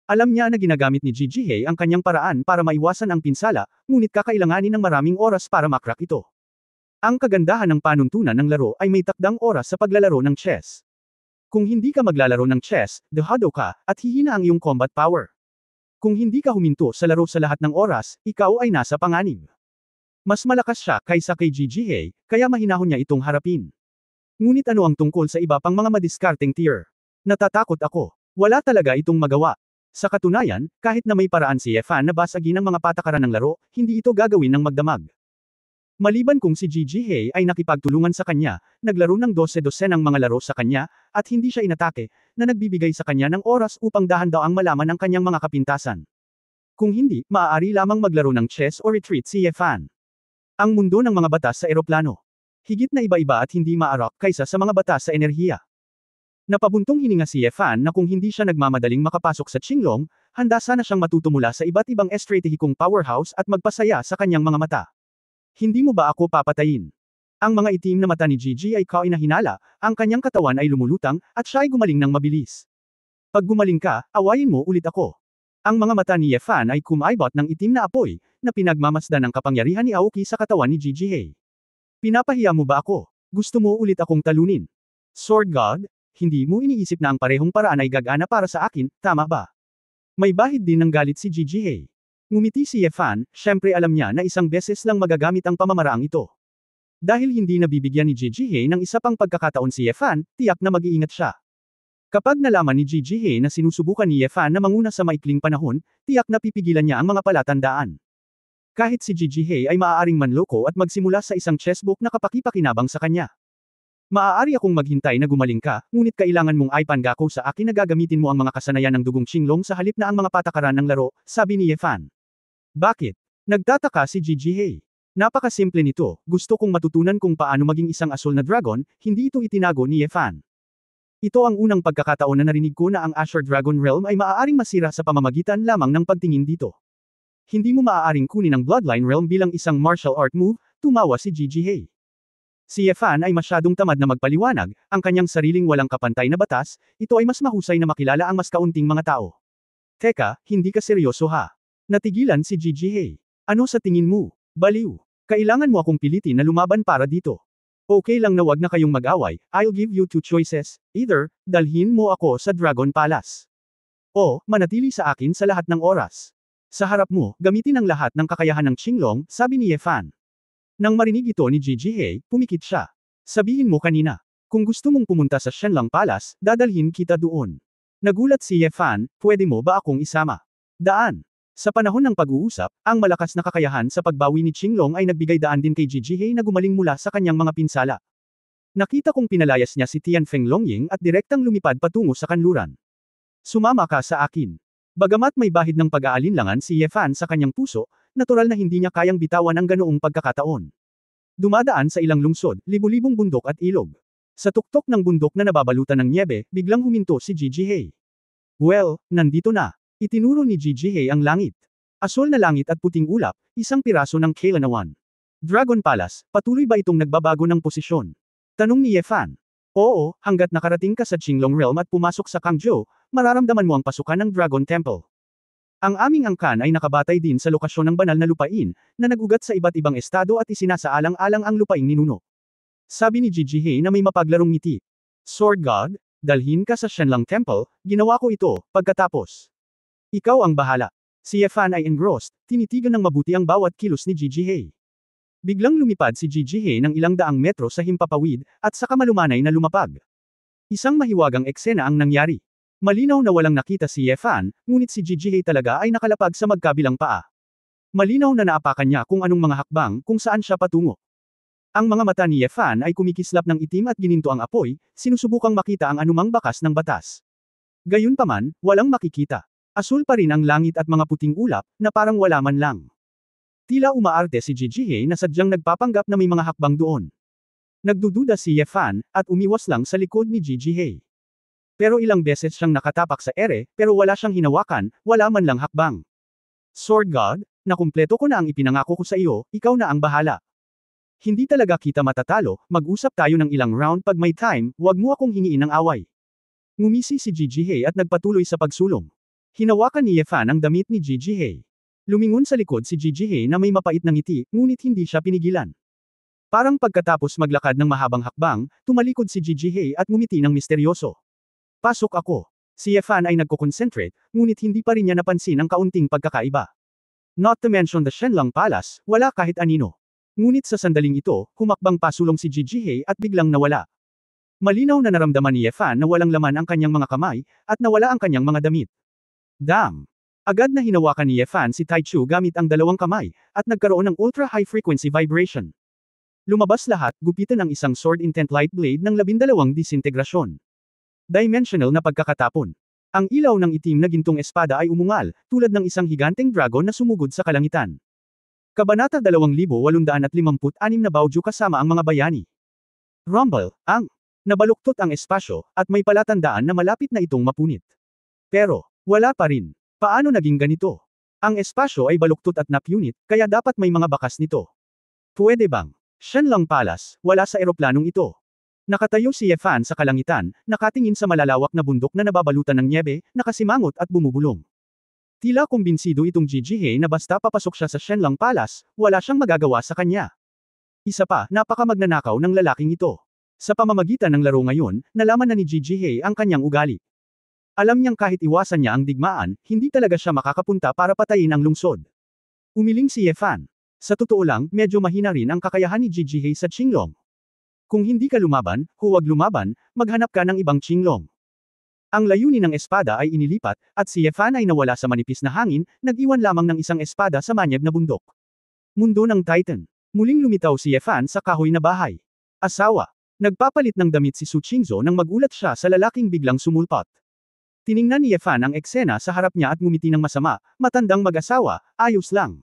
Alam niya na ginagamit ni Jijihei ang kanyang paraan para maiwasan ang pinsala, ngunit kakailanganin ng maraming oras para makrak ito. Ang kagandahan ng panuntunan ng laro ay may takdang oras sa paglalaro ng chess. Kung hindi ka maglalaro ng chess, dehado ka, at hihina ang iyong combat power. Kung hindi ka huminto sa laro sa lahat ng oras, ikaw ay nasa panganib. Mas malakas siya kaysa kay Jijihei, kaya mahinahon niya itong harapin. Ngunit ano ang tungkol sa iba pang mga madiskarteng tier? Natatakot ako. Wala talaga itong magawa. Sa katunayan, kahit na may paraan si Yefan na basagin ang mga patakaran ng laro, hindi ito gagawin ng magdamag. Maliban kung si Gigi Hey ay nakipagtulungan sa kanya, naglaro ng 12-12 ng mga laro sa kanya, at hindi siya inatake, na nagbibigay sa kanya ng oras upang dahan-daang malaman ang kanyang mga kapintasan. Kung hindi, maaari lamang maglaro ng chess o retreat si Yefan. Ang mundo ng mga batas sa eroplano. Higit na iba-iba at hindi maarok kaysa sa mga batas sa enerhiya. Napabuntong hininga si Yefan na kung hindi siya nagmamadaling makapasok sa Qinglong, handa sana siyang matuto mula sa iba't ibang estratehikong powerhouse at magpasaya sa kanyang mga mata. Hindi mo ba ako papatayin? Ang mga itim na mata ni Gigi ay kainahinala, ang kanyang katawan ay lumulutang, at siya ay gumaling ng mabilis. Pag gumaling ka, awayin mo ulit ako. Ang mga mata ni Yefan ay kumaibot ng itim na apoy, na pinagmamasdan ng kapangyarihan ni Aoki sa katawan ni Gigi Hey. Pinapahiya mo ba ako? Gusto mo ulit akong talunin? Sword God? Hindi mo iniisip na ang parehong paraan ay gagana para sa akin, tama ba? May bahid din ng galit si Gigi Hey. Ngumiti si Yefan, syempre alam niya na isang beses lang magagamit ang pamamaraang ito. Dahil hindi nabibigyan ni Gigi Hey ng isa pang pagkakataon si Yefan, tiyak na mag-iingat siya. Kapag nalaman ni Gigi Hey na sinusubukan ni Yefan na manguna sa maikling panahon, tiyak na pipigilan niya ang mga palatandaan. Kahit si Gigi Hey ay maaaring manloko at magsimula sa isang chessbook na kapaki-pakinabang sa kanya. Maaari akong maghintay na gumaling ka, ngunit kailangan mong ipangako sa akin na gagamitin mo ang mga kasanayan ng dugong Qinglong sa halip na ang mga patakaran ng laro, sabi ni Yefan. Bakit? Nagtataka si Gigi Hey. Napakasimple nito, gusto kong matutunan kung paano maging isang asul na dragon, hindi ito itinago ni Yefan. Ito ang unang pagkakataon na narinig ko na ang Azure Dragon Realm ay maaaring masira sa pamamagitan lamang ng pagtingin dito. Hindi mo maaaring kunin ang Bloodline Realm bilang isang martial art move, tumawa si Gigi Hey. Si Yefan ay masyadong tamad na magpaliwanag, ang kanyang sariling walang kapantay na batas, ito ay mas mahusay na makilala ang mas kaunting mga tao. Teka, hindi ka seryoso ha? Natigilan si Gigi Hey. Ano sa tingin mo? Baliw. Kailangan mo akong pilitin na lumaban para dito. Okay lang na wag na kayong mag-away, I'll give you two choices, either, dalhin mo ako sa Dragon Palace. O, manatili sa akin sa lahat ng oras. Sa harap mo, gamitin ang lahat ng kakayahan ng Qinglong, sabi ni Yefan. Nang marinig ito ni Gigi Hey, pumikit siya. Sabihin mo kanina, kung gusto mong pumunta sa Shenlang Palace, dadalhin kita doon. Nagulat si Yefan, pwede mo ba akong isama? Daan. Sa panahon ng pag-uusap, ang malakas na kakayahan sa pagbawi ni Qinglong ay nagbigay daan din kay Gigi Hey na gumaling mula sa kanyang mga pinsala. Nakita kong pinalayas niya si Tianfeng Longying at direktang lumipad patungo sa kanluran. Sumama ka sa akin. Bagamat may bahid ng pag-aalinlangan si Yefan sa kanyang puso, natural na hindi niya kayang bitawan ang ganoong pagkakataon. Dumadaan sa ilang lungsod, libu-libong bundok at ilog. Sa tuktok ng bundok na nababalutan ng niebe, biglang huminto si Gigi Hey. Well, nandito na. Itinuro ni Gigi Hey ang langit. Asul na langit at puting ulap, isang piraso ng Kailanawan. Dragon Palace, patuloy ba itong nagbabago ng posisyon? Tanong ni Yefan. Oo, hanggat nakarating ka sa Qinglong Realm at pumasok sa Kangzhou, mararamdaman mo ang pasukan ng Dragon Temple. Ang aming angkan ay nakabatay din sa lokasyon ng banal na lupain, na nagugat sa iba't ibang estado at isinasaalang-alang ang lupaing ninuno. Sabi ni Gigi Hey na may mapaglarong ngiti. Sword God, dalhin ka sa Shenlang Temple, ginawa ko ito, pagkatapos. Ikaw ang bahala. Si Yefan ay engrossed, tinitigan ng mabuti ang bawat kilos ni Gigi Hey. Biglang lumipad si Gigi Hey ng ilang daang metro sa himpapawid, at saka malumanay na lumapag. Isang mahiwagang eksena ang nangyari. Malinaw na walang nakita si Yefan, ngunit si Gigi Hey talaga ay nakalapag sa magkabilang paa. Malinaw na naapakan niya kung anong mga hakbang, kung saan siya patungo. Ang mga mata ni Yefan ay kumikislap ng itim at gininto ang apoy, sinusubukang makita ang anumang bakas ng batas. Gayunpaman, walang makikita. Asul pa rin ang langit at mga puting ulap, na parang wala man lang. Tila umaarte si Gigi Hey na sadyang nagpapanggap na may mga hakbang doon. Nagdududa si Yefan, at umiwas lang sa likod ni Gigi Hey. Pero ilang beses siyang nakatapak sa ere, pero wala siyang hinawakan, wala man lang hakbang. Sword God, nakumpleto ko na ang ipinangako ko sa iyo, ikaw na ang bahala. Hindi talaga kita matatalo, mag-usap tayo ng ilang round pag may time, wag mo akong hingiin ng away. Ngumisi si Gigi Hey at nagpatuloy sa pagsulong. Hinawakan ni Yefan ang damit ni Gigi Hey. Lumingon sa likod si Gigi Hey na may mapait na ngiti, ngunit hindi siya pinigilan. Parang pagkatapos maglakad ng mahabang hakbang, tumalikod si Gigi Hey at ngumiti ng misteryoso. Pasok ako. Si Yefan ay nagko-concentrate, ngunit hindi pa rin niya napansin ang kaunting pagkakaiba. Not to mention the Shenlang Palace, wala kahit anino. Ngunit sa sandaling ito, humakbang pasulong si Gigi Hey at biglang nawala. Malinaw na naramdaman ni Ye Fan na walang laman ang kanyang mga kamay, at nawala ang kanyang mga damit. Damn! Agad na hinawakan ni Ye Fan si Taichu gamit ang dalawang kamay, at nagkaroon ng ultra-high frequency vibration. Lumabas lahat, gupitan ang isang sword intent light blade ng 12 disintegrasyon. Dimensional na pagkakatapon. Ang ilaw ng itim na gintong espada ay umungal, tulad ng isang higanteng dragon na sumugod sa kalangitan. Kabanata 2856 na Baoju kasama ang mga bayani. Rumble, ang nabaluktot ang espasyo, at may palatandaan na malapit na itong mapunit. Pero, wala pa rin. Paano naging ganito? Ang espasyo ay baluktot at napunit, kaya dapat may mga bakas nito. Pwede bang? Shenlong Palace, wala sa eroplanong ito. Nakatayo si Ye Fan sa kalangitan, nakatingin sa malalawak na bundok na nababalutan ng nyebe, nakasimangot at bumubulong. Tila kumbinsido itong Jijihei na basta papasok siya sa Shenlong Palace, wala siyang magagawa sa kanya. Isa pa, napakamagnanakaw ng lalaking ito. Sa pamamagitan ng laro ngayon, nalaman na ni Jijihei ang kanyang ugali. Alam niyang kahit iwasan niya ang digmaan, hindi talaga siya makakapunta para patayin ang lungsod. Umiling si Ye Fan. Sa totoo lang, medyo mahina rin ang kakayahan ni Jijihei sa Qinglong. Kung hindi ka lumaban, huwag lumaban, maghanap ka ng ibang Qinglong. Ang layunin ng espada ay inilipat, at si Ye Fan ay nawala sa manipis na hangin, nag-iwan lamang ng isang espada sa manyeb na bundok. Mundo ng Titan. Muling lumitaw si Ye Fan sa kahoy na bahay. Asawa. Nagpapalit ng damit si Su Qingzhou nang magulat siya sa lalaking biglang sumulpot. Tiningnan ni Ye Fan ang eksena sa harap niya at ngumiti ng masama, matandang mag-asawa, ayos lang.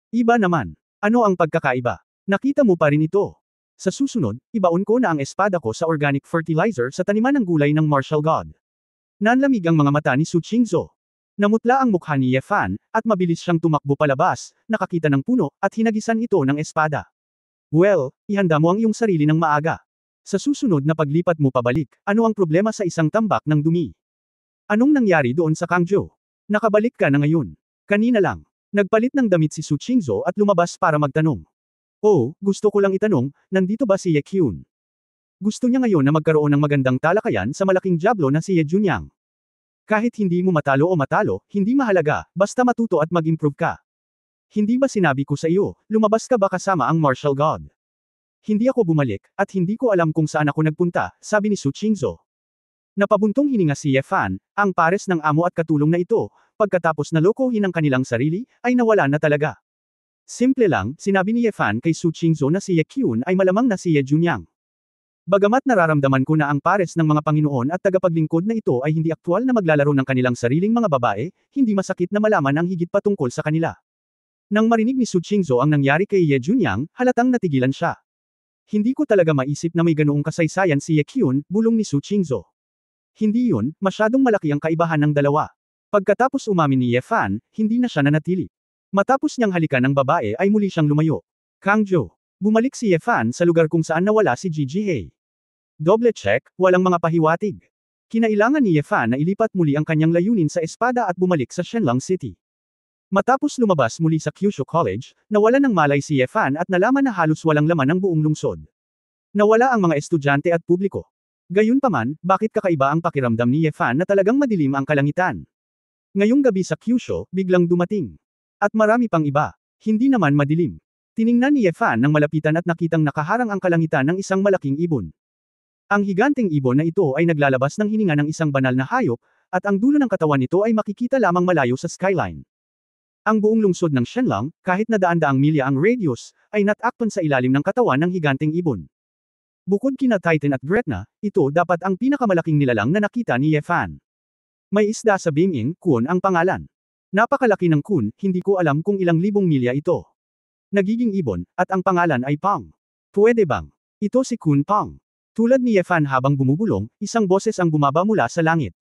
Iba naman. Ano ang pagkakaiba? Nakita mo pa rin ito. Sa susunod, ibaon ko na ang espada ko sa organic fertilizer sa taniman ng gulay ng martial god. Nanlamig ang mga mata ni Su Qingzhou. Namutla ang mukha ni Ye Fan, at mabilis siyang tumakbo palabas, nakakita ng puno, at hinagisan ito ng espada. Well, ihanda mo ang iyong sarili ng maaga. Sa susunod na paglipat mo pabalik, ano ang problema sa isang tambak ng dumi? Anong nangyari doon sa Kangzhou? Nakabalik ka na ngayon. Kanina lang. Nagpalit ng damit si Su Qingzhou at lumabas para magtanong. Oh, gusto ko lang itanong, nandito ba si Ye Kyun? Gusto niya ngayon na magkaroon ng magandang talakayan sa malaking diablo na si Ye Junyang. Kahit hindi mo matalo o matalo, hindi mahalaga, basta matuto at mag-improve ka. Hindi ba sinabi ko sa iyo, lumabas ka ba kasama ang martial god? Hindi ako bumalik, at hindi ko alam kung saan ako nagpunta, sabi ni Su Qingzhou. Napabuntong hininga si Ye Fan, ang pares ng amo at katulong na ito, pagkatapos na lokohin ang kanilang sarili, ay nawala na talaga. Simple lang, sinabi ni Ye Fan kay Su Qingzhou na si Ye Kyun ay malamang na si Ye Junyang. Bagamat nararamdaman ko na ang pares ng mga Panginoon at tagapaglingkod na ito ay hindi aktwal na maglalaro ng kanilang sariling mga babae, hindi masakit na malaman ang higit pa tungkol sa kanila. Nang marinig ni Su Qingzhou ang nangyari kay Ye Junyang, halatang natigilan siya. Hindi ko talaga maisip na may ganoong kasaysayan si Ye Kyun, bulong ni Su Qingzhou. Hindi yun, masyadong malaki ang kaibahan ng dalawa. Pagkatapos umamin ni Ye Fan, hindi na siya nanatili. Matapos niyang halikan ng babae ay muli siyang lumayo. Kangzhou. Bumalik si Ye Fan sa lugar kung saan nawala si Jijihei. Double check, walang mga pahiwatig. Kinailangan ni Ye Fan na ilipat muli ang kanyang layunin sa espada at bumalik sa Shenlong City. Matapos lumabas muli sa Kyushu College, nawalan ng malay si Ye Fan at nalaman na halos walang laman ang buong lungsod. Nawala ang mga estudyante at publiko. Gayunpaman, bakit kakaiba ang pakiramdam ni Ye Fan na talagang madilim ang kalangitan? Ngayong gabi sa Kyushu, biglang dumating. At marami pang iba. Hindi naman madilim. Tiningnan ni Ye Fan nang malapitan at nakitang nakaharang ang kalangitan ng isang malaking ibon. Ang higanteng ibon na ito ay naglalabas ng hininga ng isang banal na hayop, at ang dulo ng katawan nito ay makikita lamang malayo sa skyline. Ang buong lungsod ng Shenlong, kahit na daan-daang milya ang radius, ay natakpan sa ilalim ng katawan ng higanteng ibon. Bukod kina Titan at Gretna, ito dapat ang pinakamalaking nilalang na nakita ni Ye Fan. May isda sa Binging, Kun ang pangalan. Napakalaki ng Kun, hindi ko alam kung ilang libong milya ito. Nagiging ibon, at ang pangalan ay Pang. Pwede bang? Ito si Kun Pang. Tulad ni Ye Fan habang bumubulong, isang boses ang bumaba mula sa langit.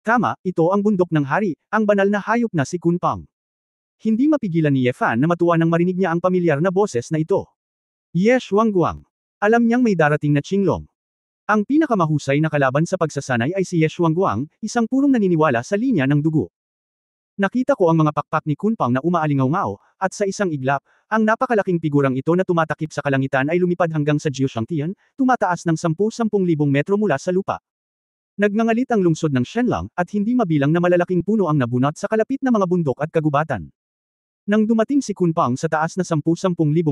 Tama, ito ang bundok ng hari, ang banal na hayop na si Kun Pang. Hindi mapigilan ni Ye Fan na matuwa nang marinig niya ang pamilyar na boses na ito. Ye Xuanguang. Alam niyang may darating na Qinglong. Ang pinakamahusay na kalaban sa pagsasanay ay si Ye Xuanguang, isang purong naniniwala sa linya ng dugo. Nakita ko ang mga pakpak ni Kun Pang na umaalingaw-ngaw, at sa isang iglap, ang napakalaking figurang ito na tumatakip sa kalangitan ay lumipad hanggang sa Jiushangtian, tumataas ng 10,000 metro mula sa lupa. Nagngangalit ang lungsod ng Shenlong, at hindi mabilang na malalaking puno ang nabunot sa kalapit na mga bundok at kagubatan. Nang dumating si Kun Pang sa taas na 10,000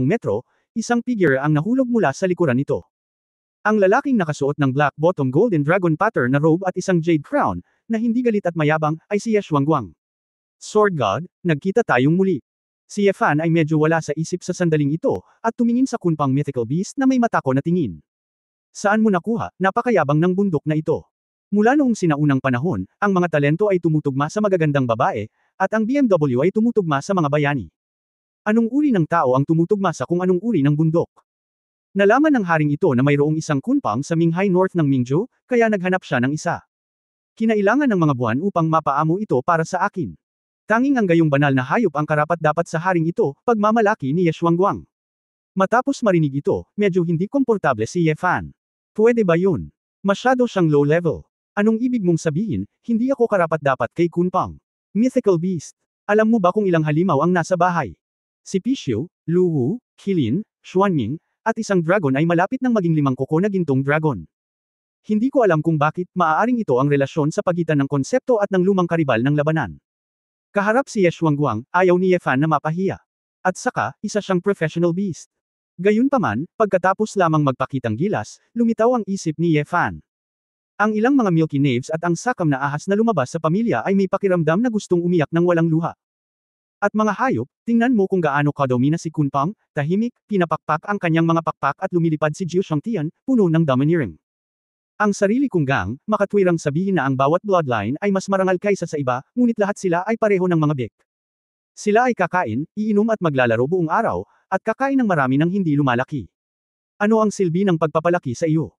metro, isang figure ang nahulog mula sa likuran nito. Ang lalaking nakasuot ng black bottom golden dragon pattern na robe at isang jade crown, na hindi galit at mayabang, ay si Ye Xuanguang. Sword God, nagkita tayong muli. Si Ye Fan ay medyo wala sa isip sa sandaling ito, at tumingin sa kunpang mythical beast na may matako na tingin. Saan mo nakuha, napakayabang ng bundok na ito? Mula noong sinaunang panahon, ang mga talento ay tumutugma sa magagandang babae, at ang BMW ay tumutugma sa mga bayani. Anong uri ng tao ang tumutugma sa kung anong uri ng bundok? Nalaman ng haring ito na mayroong isang kunpang sa Minghai North ng Mingzhou, kaya naghanap siya ng isa. Kinailangan ng mga buwan upang mapaamo ito para sa akin. Tanging ang gayong banal na hayop ang karapat-dapat sa haring ito, pagmamalaki ni Ye Xuanguang. Matapos marinig ito, medyo hindi komportable si Ye Fan. Pwede ba yun? Masyado siyang low level. Anong ibig mong sabihin, hindi ako karapat-dapat kay Kunpang? Mythical Beast. Alam mo ba kung ilang halimaw ang nasa bahay? Si Pixiu, Lu Wu, Qilin, Xuanming, at isang dragon ay malapit ng maging 5 kuko na gintong dragon. Hindi ko alam kung bakit, maaaring ito ang relasyon sa pagitan ng konsepto at ng lumang karibal ng labanan. Kaharap si Ye Xuanguang, ayaw ni Ye Fan na mapahiya. At saka, isa siyang professional beast. Gayunpaman, pagkatapos lamang magpakitang gilas, lumitaw ang isip ni Ye Fan. Ang ilang mga milky knaves at ang sakam na ahas na lumabas sa pamilya ay may pakiramdam na gustong umiyak ng walang luha. At mga hayop, tingnan mo kung gaano kadumi na si Kunpang, tahimik, pinapakpak ang kanyang mga pakpak at lumilipad si Jiu Shangtian, puno ng domineering. Ang sarili kong gang, makatwirang sabihin na ang bawat bloodline ay mas marangal kaysa sa iba, ngunit lahat sila ay pareho ng mga bek. Sila ay kakain, iinom at maglalaro buong araw, at kakain ng marami ng hindi lumalaki. Ano ang silbi ng pagpapalaki sa iyo?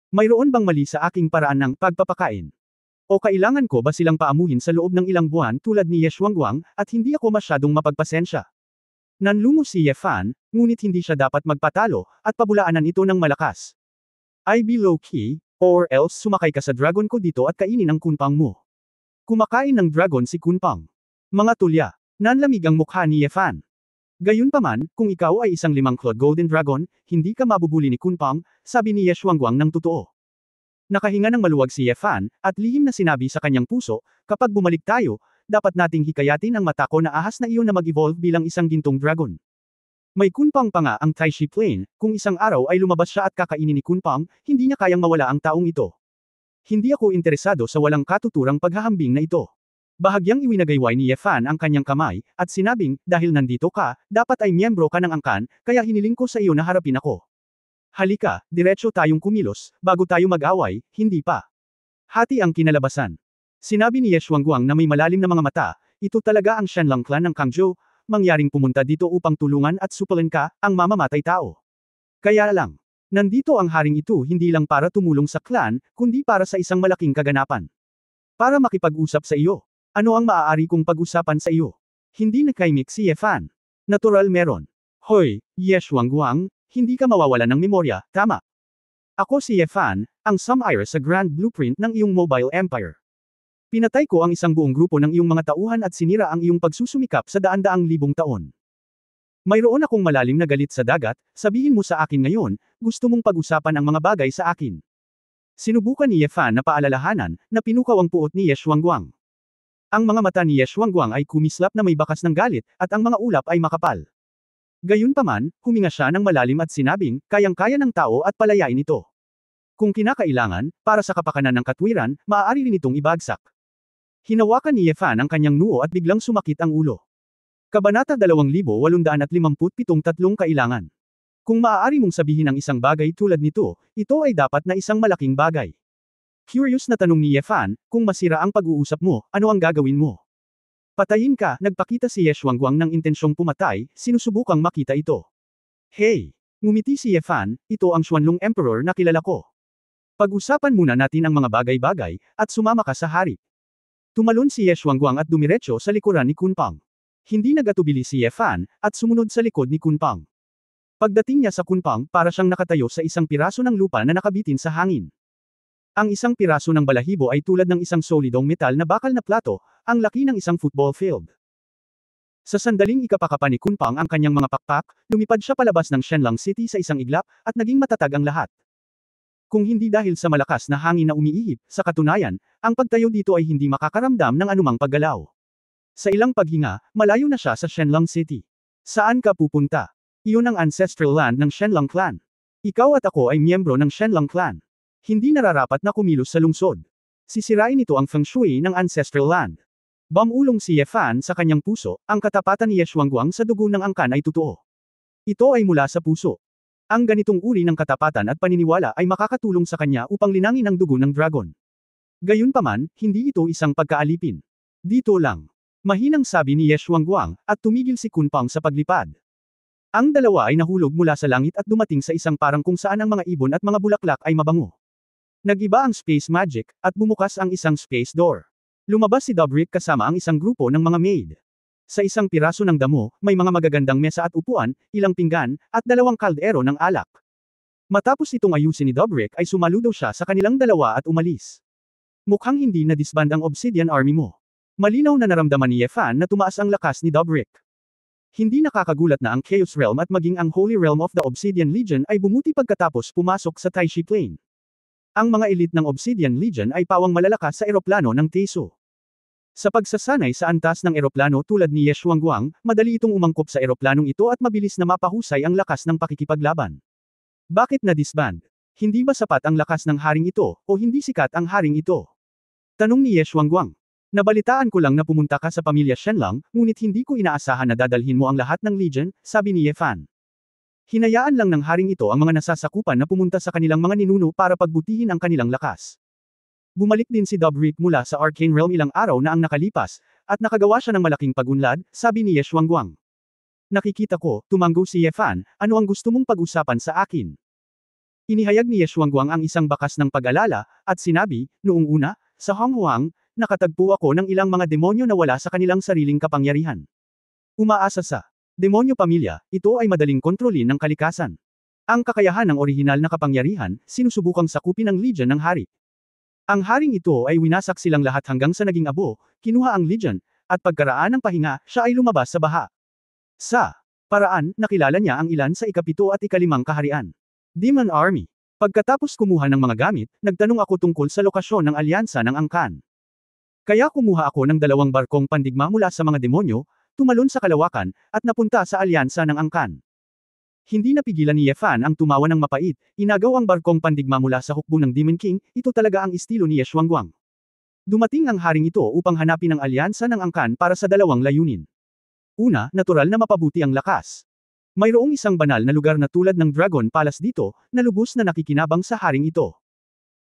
Mayroon bang mali sa aking paraan ng pagpapakain? O kailangan ko ba silang paamuhin sa loob ng ilang buwan tulad ni Ye Xuanguang, at hindi ako masyadong mapagpasensya? Nanlumo si Ye Fan, ngunit hindi siya dapat magpatalo, at pabulaanan ito ng malakas. I be low-key, or else sumakay ka sa dragon ko dito at kainin ang kunpang mo. Kumakain ng dragon si Kunpang. Mga tulya, nanlamig ang mukha ni Ye Fan. Gayunpaman, kung ikaw ay isang 5-clawed golden dragon, hindi ka mabubuli ni Kunpang, sabi ni Ye Xuanguang ng totoo. Nakahinga ng maluwag si Ye Fan, at lihim na sinabi sa kanyang puso, kapag bumalik tayo, dapat nating hikayatin ang matako na ahas na iyon na mag-evolve bilang isang gintong dragon. May Kunpang pa nga ang Taishi Plain, kung isang araw ay lumabas siya at kakainin ni Kunpang, hindi niya kayang mawala ang taong ito. Hindi ako interesado sa walang katuturang paghahambing na ito. Bahagyang iwinagayway ni Ye Fan ang kanyang kamay, at sinabing, dahil nandito ka, dapat ay miyembro ka ng angkan, kaya hiniling ko sa iyo na harapin ako. Halika, diretso tayong kumilos, bago tayo mag-away, hindi pa. Hati ang kinalabasan. Sinabi ni Ye Xuanguang na may malalim na mga mata, ito talaga ang Shenlang clan ng Kangzhou, mangyaring pumunta dito upang tulungan at supulin ka, ang mamamatay tao. Kaya lang, nandito ang haring ito hindi lang para tumulong sa clan, kundi para sa isang malaking kaganapan. Para makipag-usap sa iyo. Ano ang maaari kong pag-usapan sa iyo? Hindi nakaimik si Ye Fan. Natural meron. Hoy, Ye Xuanguang, hindi ka mawawalan ng memorya, tama? Ako si Ye Fan, ang Sumire sa Grand Blueprint ng iyong mobile empire. Pinatay ko ang isang buong grupo ng iyong mga tauhan at sinira ang iyong pagsusumikap sa daan-daang libong taon. Mayroon akong malalim na galit sa dagat, sabihin mo sa akin ngayon, gusto mong pag-usapan ang mga bagay sa akin. Sinubukan ni Ye Fan na paalalahanan, na pinukaw ang puot ni Ye Xuanguang. Ang mga mata ni Ye Xuanguang ay kumislap na may bakas ng galit, at ang mga ulap ay makapal. Gayunpaman, huminga siya ng malalim at sinabing, kayang-kaya ng tao at palayain ito. Kung kinakailangan, para sa kapakanan ng katwiran, maaari rin itong ibagsak. Hinawakan ni Ye Fan ang kanyang noo at biglang sumakit ang ulo. Kabanata 2857 Tatlong kailangan. Kung maaari mong sabihin ang isang bagay tulad nito, ito ay dapat na isang malaking bagay. Curious na tanong ni Ye Fan, kung masira ang pag-uusap mo, ano ang gagawin mo? Patayin ka, nagpakita si Ye Xuanguang ng intensyong pumatay, sinusubukang makita ito. Hey! Ngumiti si Ye Fan, ito ang Xuanlong Emperor na kilala ko. Pag-usapan muna natin ang mga bagay-bagay, at sumama ka sa hari. Tumalon si Ye Xuanguang at dumiretso sa likuran ni Kunpang. Hindi nagatubili si Ye Fan, at sumunod sa likod ni Kunpang. Pagdating niya sa Kunpang, para siyang nakatayo sa isang piraso ng lupa na nakabitin sa hangin. Ang isang piraso ng balahibo ay tulad ng isang solidong metal na bakal na plato, ang laki ng isang football field. Sa sandaling ikapakapa ni Kunpang ang kanyang mga pakpak, lumipad siya palabas ng Shenlang City sa isang iglap, at naging matatag ang lahat. Kung hindi dahil sa malakas na hangin na umiihip, sa katunayan, ang pagtayo dito ay hindi makakaramdam ng anumang paggalaw. Sa ilang paghinga, malayo na siya sa Shenlang City. Saan ka pupunta? Iyon ang ancestral land ng Shenlang clan. Ikaw at ako ay miyembro ng Shenlang clan. Hindi nararapat na kumilos sa lungsod. Sisirain ito ang feng shui ng ancestral land. Bumulong si Ye Fan sa kanyang puso, ang katapatan ni Ye Xuanguang sa dugo ng angkan ay totoo. Ito ay mula sa puso. Ang ganitong uri ng katapatan at paniniwala ay makakatulong sa kanya upang linangin ang dugo ng dragon. Gayunpaman, hindi ito isang pagkaalipin. Dito lang. Mahinang sabi ni Ye Xuanguang, at tumigil si Kunpang sa paglipad. Ang dalawa ay nahulog mula sa langit at dumating sa isang parang kung saan ang mga ibon at mga bulaklak ay mabango. Nag-iba ang space magic, at bumukas ang isang space door. Lumabas si Dobrik kasama ang isang grupo ng mga maid. Sa isang piraso ng damo, may mga magagandang mesa at upuan, ilang pinggan, at 2 kaldero ng alak. Matapos itong ayusin ni Dobrik ay sumaludo siya sa kanilang dalawa at umalis. Mukhang hindi na disband ang Obsidian Army mo. Malinaw na naramdaman ni Ye Fan na tumaas ang lakas ni Dobrik. Hindi nakakagulat na ang Chaos Realm at maging ang Holy Realm of the Obsidian Legion ay bumuti pagkatapos pumasok sa Taishi Plain. Ang mga elite ng Obsidian Legion ay pawang malalakas sa eroplano ng Teiso. Sa pagsasanay sa antas ng eroplano tulad ni Ye Xuanguang, madali itong umangkop sa eroplanong ito at mabilis na mapahusay ang lakas ng pakikipaglaban. Bakit na disband? Hindi ba sapat ang lakas ng haring ito, o hindi sikat ang haring ito? Tanong ni Ye Xuanguang. Nabalitaan ko lang na pumunta ka sa pamilya Shenlang, ngunit hindi ko inaasahan na dadalhin mo ang lahat ng Legion, sabi ni Ye Fan. Hinayaan lang ng haring ito ang mga nasasakupan na pumunta sa kanilang mga ninuno para pagbutihin ang kanilang lakas. Bumalik din si Dobrik mula sa Arcane Realm ilang araw na ang nakalipas, at nakagawa siya ng malaking pagunlad, sabi ni Ye Xuanguang. Nakikita ko, tumanggo si Ye Fan, ano ang gusto mong pag-usapan sa akin? Inihayag ni Ye Xuanguang ang isang bakas ng pag-alala, at sinabi, noong una, sa Honghuang, nakatagpo ako ng ilang mga demonyo na wala sa kanilang sariling kapangyarihan. Umaasa sa demonyo pamilya, ito ay madaling kontrolin ng kalikasan. Ang kakayahan ng orihinal na kapangyarihan, sinusubukang sakupin ng Legion ng Hari. Ang haring ito ay winasak silang lahat hanggang sa naging abo, kinuha ang Legion, at pagkaraan ng pahinga, siya ay lumabas sa baha. Sa paraan, nakilala niya ang ilan sa ika-7 at ika-5 kaharian. Demon Army. Pagkatapos kumuha ng mga gamit, nagtanong ako tungkol sa lokasyon ng alyansa ng Angkan. Kaya kumuha ako ng 2 barkong pandigma mula sa mga demonyo, tumalon sa kalawakan, at napunta sa alyansa ng Angkan. Hindi napigilan ni Ye Fan ang tumawa ng mapait, inagaw ang barkong pandigma mula sa hukbo ng Demon King, ito talaga ang estilo ni Ye Xuanguang. Dumating ang haring ito upang hanapin ang alyansa ng Angkan para sa 2 layunin. Una, natural na mapabuti ang lakas. Mayroong isang banal na lugar na tulad ng Dragon Palace dito, na lubos na nakikinabang sa haring ito.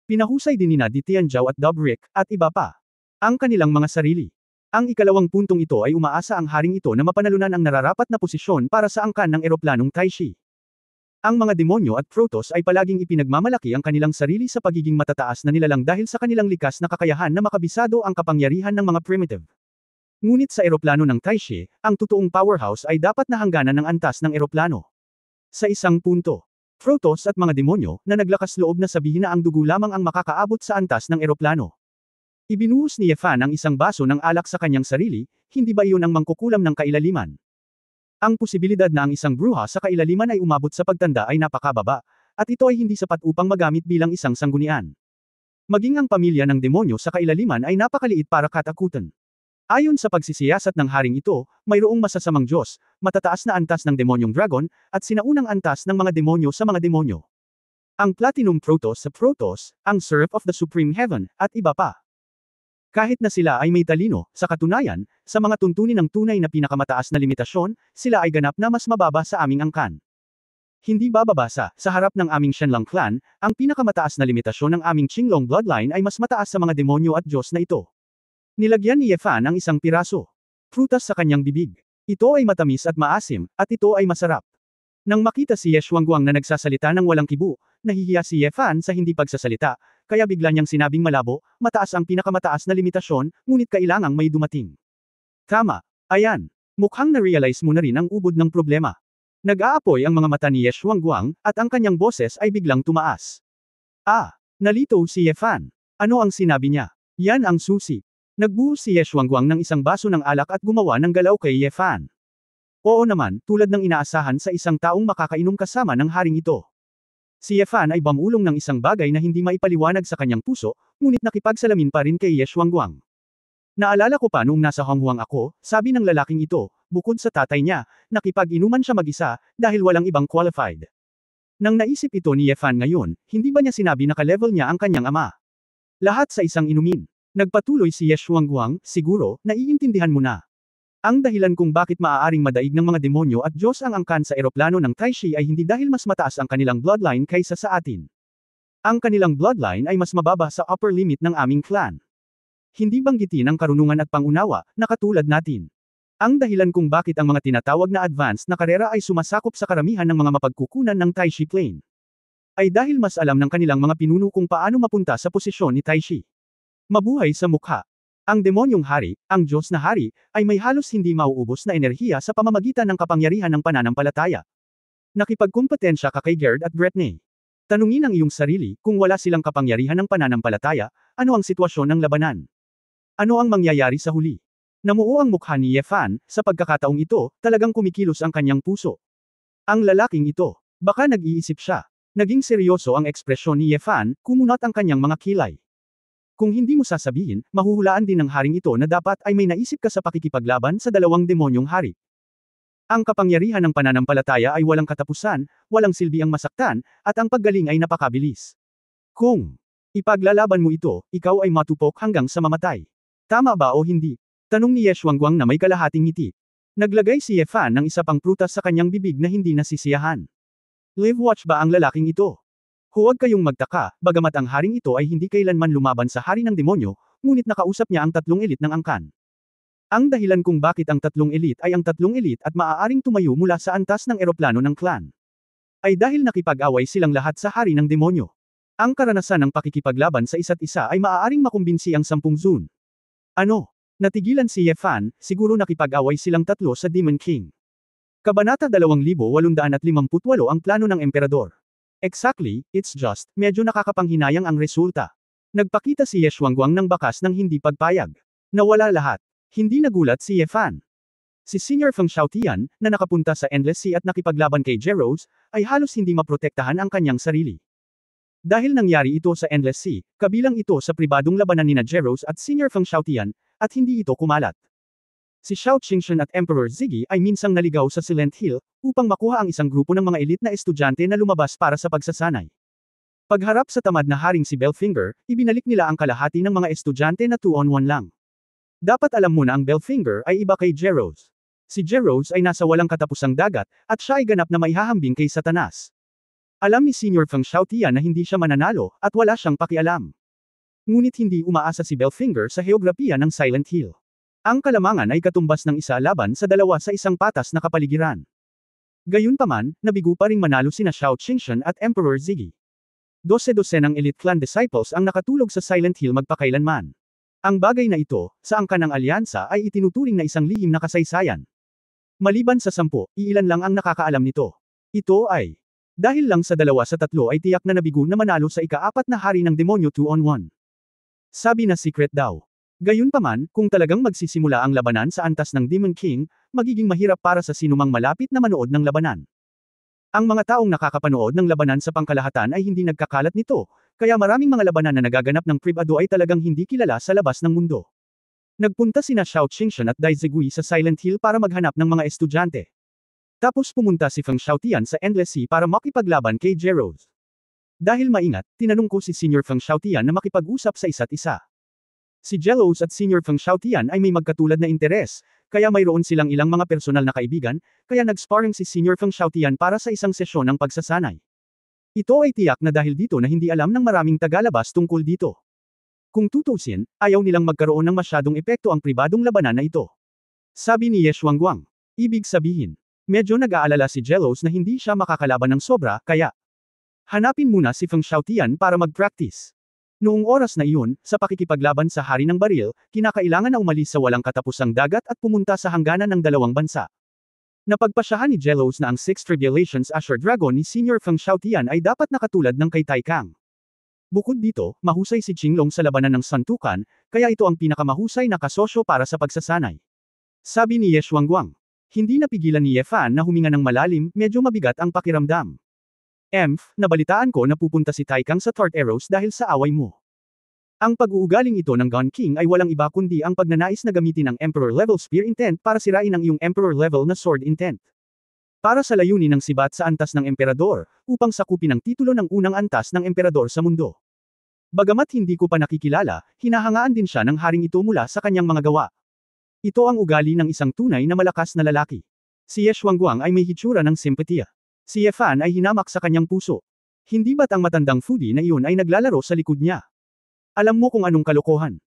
Pinahusay din nina Di Tianzhao at Dobrik, at iba pa. Ang kanilang mga sarili. Ang ikalawang puntong ito ay umaasa ang haring ito na mapanalunan ang nararapat na posisyon para sa angkan ng eroplanong Taishi. Ang mga demonyo at Protoss ay palaging ipinagmamalaki ang kanilang sarili sa pagiging matataas na nilalang dahil sa kanilang likas na kakayahan na makabisado ang kapangyarihan ng mga primitive. Ngunit sa eroplano ng Taishi, ang totoong powerhouse ay dapat na hangganan ng antas ng eroplano. Sa isang punto, Protoss at mga demonyo na naglakas loob na sabihin na ang dugo lamang ang makakaabot sa antas ng eroplano. Ibinuhos ni Ye Fan ang isang baso ng alak sa kanyang sarili, hindi ba iyon ang mangkukulam ng kailaliman? Ang posibilidad na ang isang bruha sa kailaliman ay umabot sa pagtanda ay napakababa, at ito ay hindi sapat upang magamit bilang isang sanggunian. Maging ang pamilya ng demonyo sa kailaliman ay napakaliit para katakutan. Ayon sa pagsisiyasat ng haring ito, mayroong masasamang Diyos, matataas na antas ng demonyong dragon, at sinaunang antas ng mga demonyo sa mga demonyo. Ang Platinum Protoss sa Protoss, ang Seraph of the Supreme Heaven, at iba pa. Kahit na sila ay may talino, sa katunayan, sa mga tuntunin ng tunay na pinakamataas na limitasyon, sila ay ganap na mas mababa sa aming angkan. Hindi bababa sa harap ng aming Shenlang clan, ang pinakamataas na limitasyon ng aming Qinglong bloodline ay mas mataas sa mga demonyo at Diyos na ito. Nilagyan ni Ye Fan ang isang piraso prutas sa kanyang bibig. Ito ay matamis at maasim, at ito ay masarap. Nang makita si Ye Xuanguang na nagsasalita ng walang kibo, nahihiya si Ye Fan sa hindi pagsasalita, kaya bigla niyang sinabing malabo, mataas ang pinakamataas na limitasyon, ngunit kailangang may dumating. Tama, ayan. Mukhang na-realize mo na rin ang ubod ng problema. Nag-aapoy ang mga mata ni Ye Xuanguang, at ang kanyang boses ay biglang tumaas. Nalito si Ye Fan. Ano ang sinabi niya? Yan ang susi. Nagbuhos si Ye Xuanguang ng isang baso ng alak at gumawa ng galaw kay Ye Fan. Oo naman, tulad ng inaasahan sa isang taong makakainom kasama ng haring ito. Si Ye Fan ay bumulong ng isang bagay na hindi maipaliwanag sa kanyang puso, ngunit nakipagsalamin pa rin kay Ye Xuanguang. Naalala ko pa noong nasa Honghuang ako, sabi ng lalaking ito, bukod sa tatay niya, nakipag-inuman siya mag-isa, dahil walang ibang qualified. Nang naisip ito ni Ye Fan ngayon, hindi ba niya sinabi na ka-level niya ang kanyang ama? Lahat sa isang inumin. Nagpatuloy si Ye Shuangguang, siguro, naiintindihan mo na. Ang dahilan kung bakit maaaring madaig ng mga demonyo at Diyos ang angkan sa eroplano ng Taishi ay hindi dahil mas mataas ang kanilang bloodline kaysa sa atin. Ang kanilang bloodline ay mas mababa sa upper limit ng aming clan. Hindi banggitin ang karunungan at pangunawa, na katulad natin. Ang dahilan kung bakit ang mga tinatawag na advanced na karera ay sumasakop sa karamihan ng mga mapagkukunan ng Taishi Plane, ay dahil mas alam ng kanilang mga pinuno kung paano mapunta sa posisyon ni Taishi. Mabuhay sa mukha. Ang demonyong hari, ang Diyos na hari, ay may halos hindi mauubos na enerhiya sa pamamagitan ng kapangyarihan ng pananampalataya. Nakipagkumpetensya ka kay Gerd at Gretne. Tanungin ang iyong sarili, kung wala silang kapangyarihan ng pananampalataya, ano ang sitwasyon ng labanan? Ano ang mangyayari sa huli? Namuo ang mukha ni Ye Fan, sa pagkakataong ito, talagang kumikilos ang kanyang puso. Ang lalaking ito, baka nag-iisip siya. Naging seryoso ang ekspresyon ni Ye Fan, kumunat ang kanyang mga kilay. Kung hindi mo sasabihin, mahuhulaan din ng haring ito na dapat ay may naisip ka sa pakikipaglaban sa dalawang demonyong hari. Ang kapangyarihan ng pananampalataya ay walang katapusan, walang silbi ang masaktan, at ang paggaling ay napakabilis. Kung ipaglalaban mo ito, ikaw ay matupok hanggang sa mamatay. Tama ba o hindi? Tanong ni Ye Shuangguang na may kalahating ngiti. Naglagay si Ye Fan ng isa pang prutas sa kanyang bibig na hindi nasisiyahan. Live watch ba ang lalaking ito? Huwag kayong magtaka, bagamat ang haring ito ay hindi kailanman lumaban sa hari ng demonyo, ngunit nakausap niya ang tatlong elit ng angkan. Ang dahilan kung bakit ang tatlong elit ay ang tatlong elit at maaaring tumayo mula sa antas ng eroplano ng clan, ay dahil nakipag-away silang lahat sa hari ng demonyo. Ang karanasan ng pakikipaglaban sa isa't isa ay maaaring makumbinsi ang 10 zun. Ano? Natigilan si Ye Fan, siguro nakipag-away silang tatlo sa Demon King. Kabanata 2858 ang plano ng emperador. Exactly, it's just, medyo nakakapanghinayang ang resulta. Nagpakita si Ye Shuangguang ng bakas ng hindi pagpayag. Nawala lahat. Hindi nagulat si Ye Fan. Si Senior Feng Xiaotian, na nakapunta sa Endless Sea at nakipaglaban kay Jerose, ay halos hindi maprotektahan ang kanyang sarili. Dahil nangyari ito sa Endless Sea, kabilang ito sa pribadong labanan nina Jerose at Senior Feng Xiaotian, at hindi ito kumalat. Si Xiao Qingshan at Emperor Ziggy ay minsang naligaw sa Silent Hill, upang makuha ang isang grupo ng mga elite na estudyante na lumabas para sa pagsasanay. Pagharap sa tamad na haring si Belfinger, ibinalik nila ang kalahati ng mga estudyante na 2-on-1 lang. Dapat alam mo na ang Belfinger ay iba kay Jerose. Si Jerose ay nasa walang katapusang dagat, at siya ay ganap na maihahambing kay Satanas. Alam ni Senior Feng Xiaotian na hindi siya mananalo, at wala siyang pakialam. Ngunit hindi umaasa si Belfinger sa heograpiya ng Silent Hill. Ang kalamangan ay katumbas ng isa laban sa dalawa sa isang patas na kapaligiran. Gayunpaman, nabigo pa ring manalo sina Xiao Qingshan at Emperor Ziggy. 12 ng elite clan disciples ang nakatulog sa Silent Hill magpakailanman. Ang bagay na ito, sa angka ng alyansa ay itinuturing na isang lihim na kasaysayan. Maliban sa 10, iilan lang ang nakakaalam nito. Ito ay dahil lang sa 2 sa 3 ay tiyak na nabigo na manalo sa ika-4 na hari ng demonyo 2-on-1. Sabi na secret daw. Gayunpaman, kung talagang magsisimula ang labanan sa antas ng Demon King, magiging mahirap para sa sinumang malapit na manood ng labanan. Ang mga taong nakakapanood ng labanan sa pangkalahatan ay hindi nagkakalat nito, kaya maraming mga labanan na nagaganap ng pribado ay talagang hindi kilala sa labas ng mundo. Nagpunta sina Xiao Qingshan at Dai Zigui sa Silent Hill para maghanap ng mga estudyante. Tapos pumunta si Feng Xiaotian sa Endless Sea para makipaglaban kay Jerose. Dahil maingat, tinanong ko si Senior Feng Xiaotian na makipag-usap sa isa't isa. Si Jerose at Senior Feng Xiaotian ay may magkatulad na interes, kaya mayroon silang ilang mga personal na kaibigan, kaya nag-sparring si Senior Feng Xiaotian para sa isang sesyon ng pagsasanay. Ito ay tiyak na dahil dito na hindi alam ng maraming tagalabas tungkol dito. Kung tutusin, ayaw nilang magkaroon ng masyadong epekto ang pribadong labanan na ito. Sabi ni Ye Shuangguang. Ibig sabihin, medyo nag-aalala si Jerose na hindi siya makakalaban ng sobra, kaya hanapin muna si Feng Xiaotian para mag-practice. Noong oras na iyon, sa pakikipaglaban sa Hari ng Baril, kinakailangan na umalis sa walang katapusang dagat at pumunta sa hangganan ng dalawang bansa. Napagpasyahan ni Jerose na ang 6 Tribulations Azure Dragon ni Senior Feng Xiaotian ay dapat nakatulad ng kay Tai Kang. Bukod dito, mahusay si Qinglong sa labanan ng Santukan, kaya ito ang pinakamahusay na kasosyo para sa pagsasanay. Sabi ni Ye Shuangguang. Hindi napigilan ni Ye Fan na huminga ng malalim, medyo mabigat ang pakiramdam. Nabalitaan ko na pupunta si Tai Kang sa Tart Arrows dahil sa away mo. Ang pag-uugaling ito ng Gun King ay walang iba kundi ang pagnanais na gamitin ang Emperor-level Spear Intent para sirain ang iyong Emperor-level na Sword Intent. Para sa layunin ng sibat sa antas ng emperador, upang sakupin ang titulo ng unang antas ng emperador sa mundo. Bagamat hindi ko pa nakikilala, hinahangaan din siya ng haring ito mula sa kanyang mga gawa. Ito ang ugali ng isang tunay na malakas na lalaki. Si Ye Xuanguang ay may hitsura ng simpatiya. Si Ye Fan ay hinamak sa kanyang puso. Hindi ba't ang matandang foodie na iyon ay naglalaro sa likod niya? Alam mo kung anong kalokohan.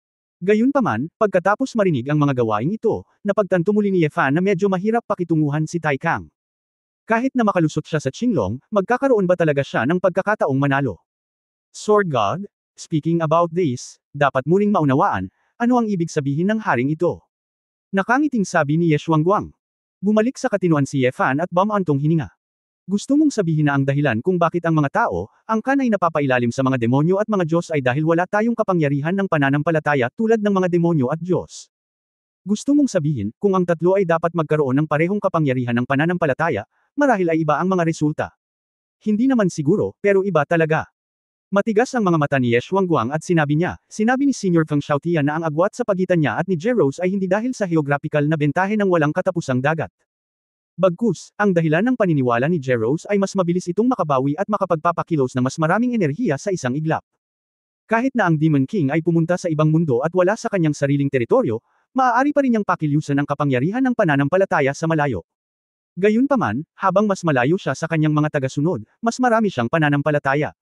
Gayunpaman, pagkatapos marinig ang mga gawain ito, napagtanto muli ni Ye Fan na medyo mahirap pakitunguhan si Tai Kang. Kahit na makalusot siya sa Qinglong, magkakaroon ba talaga siya ng pagkakataong manalo? Sword God? Speaking about this, dapat mo ring maunawaan, ano ang ibig sabihin ng haring ito? Nakangiting sabi ni Ye Xuanguang. Bumalik sa katinuan si Ye Fan at bumantong hininga. Gusto mong sabihin na ang dahilan kung bakit ang mga tao, ang kan ay napapailalim sa mga demonyo at mga Diyos ay dahil wala tayong kapangyarihan ng pananampalataya tulad ng mga demonyo at Diyos. Gusto mong sabihin, kung ang tatlo ay dapat magkaroon ng parehong kapangyarihan ng pananampalataya, marahil ay iba ang mga resulta. Hindi naman siguro, pero iba talaga. Matigas ang mga mata ni Ye Xuanguang at sinabi ni Senior Feng Xiaotian na ang agwat sa pagitan niya at ni Jerose ay hindi dahil sa geographical na bentahe ng walang katapusang dagat. Bagkus, ang dahilan ng paniniwala ni Jerose ay mas mabilis itong makabawi at makapagpapakilos ng mas maraming enerhiya sa isang iglap. Kahit na ang Demon King ay pumunta sa ibang mundo at wala sa kanyang sariling teritoryo, maaari pa rin niyang pakilusan ang kapangyarihan ng pananampalataya sa malayo. Gayunpaman, habang mas malayo siya sa kanyang mga tagasunod, mas marami siyang pananampalataya.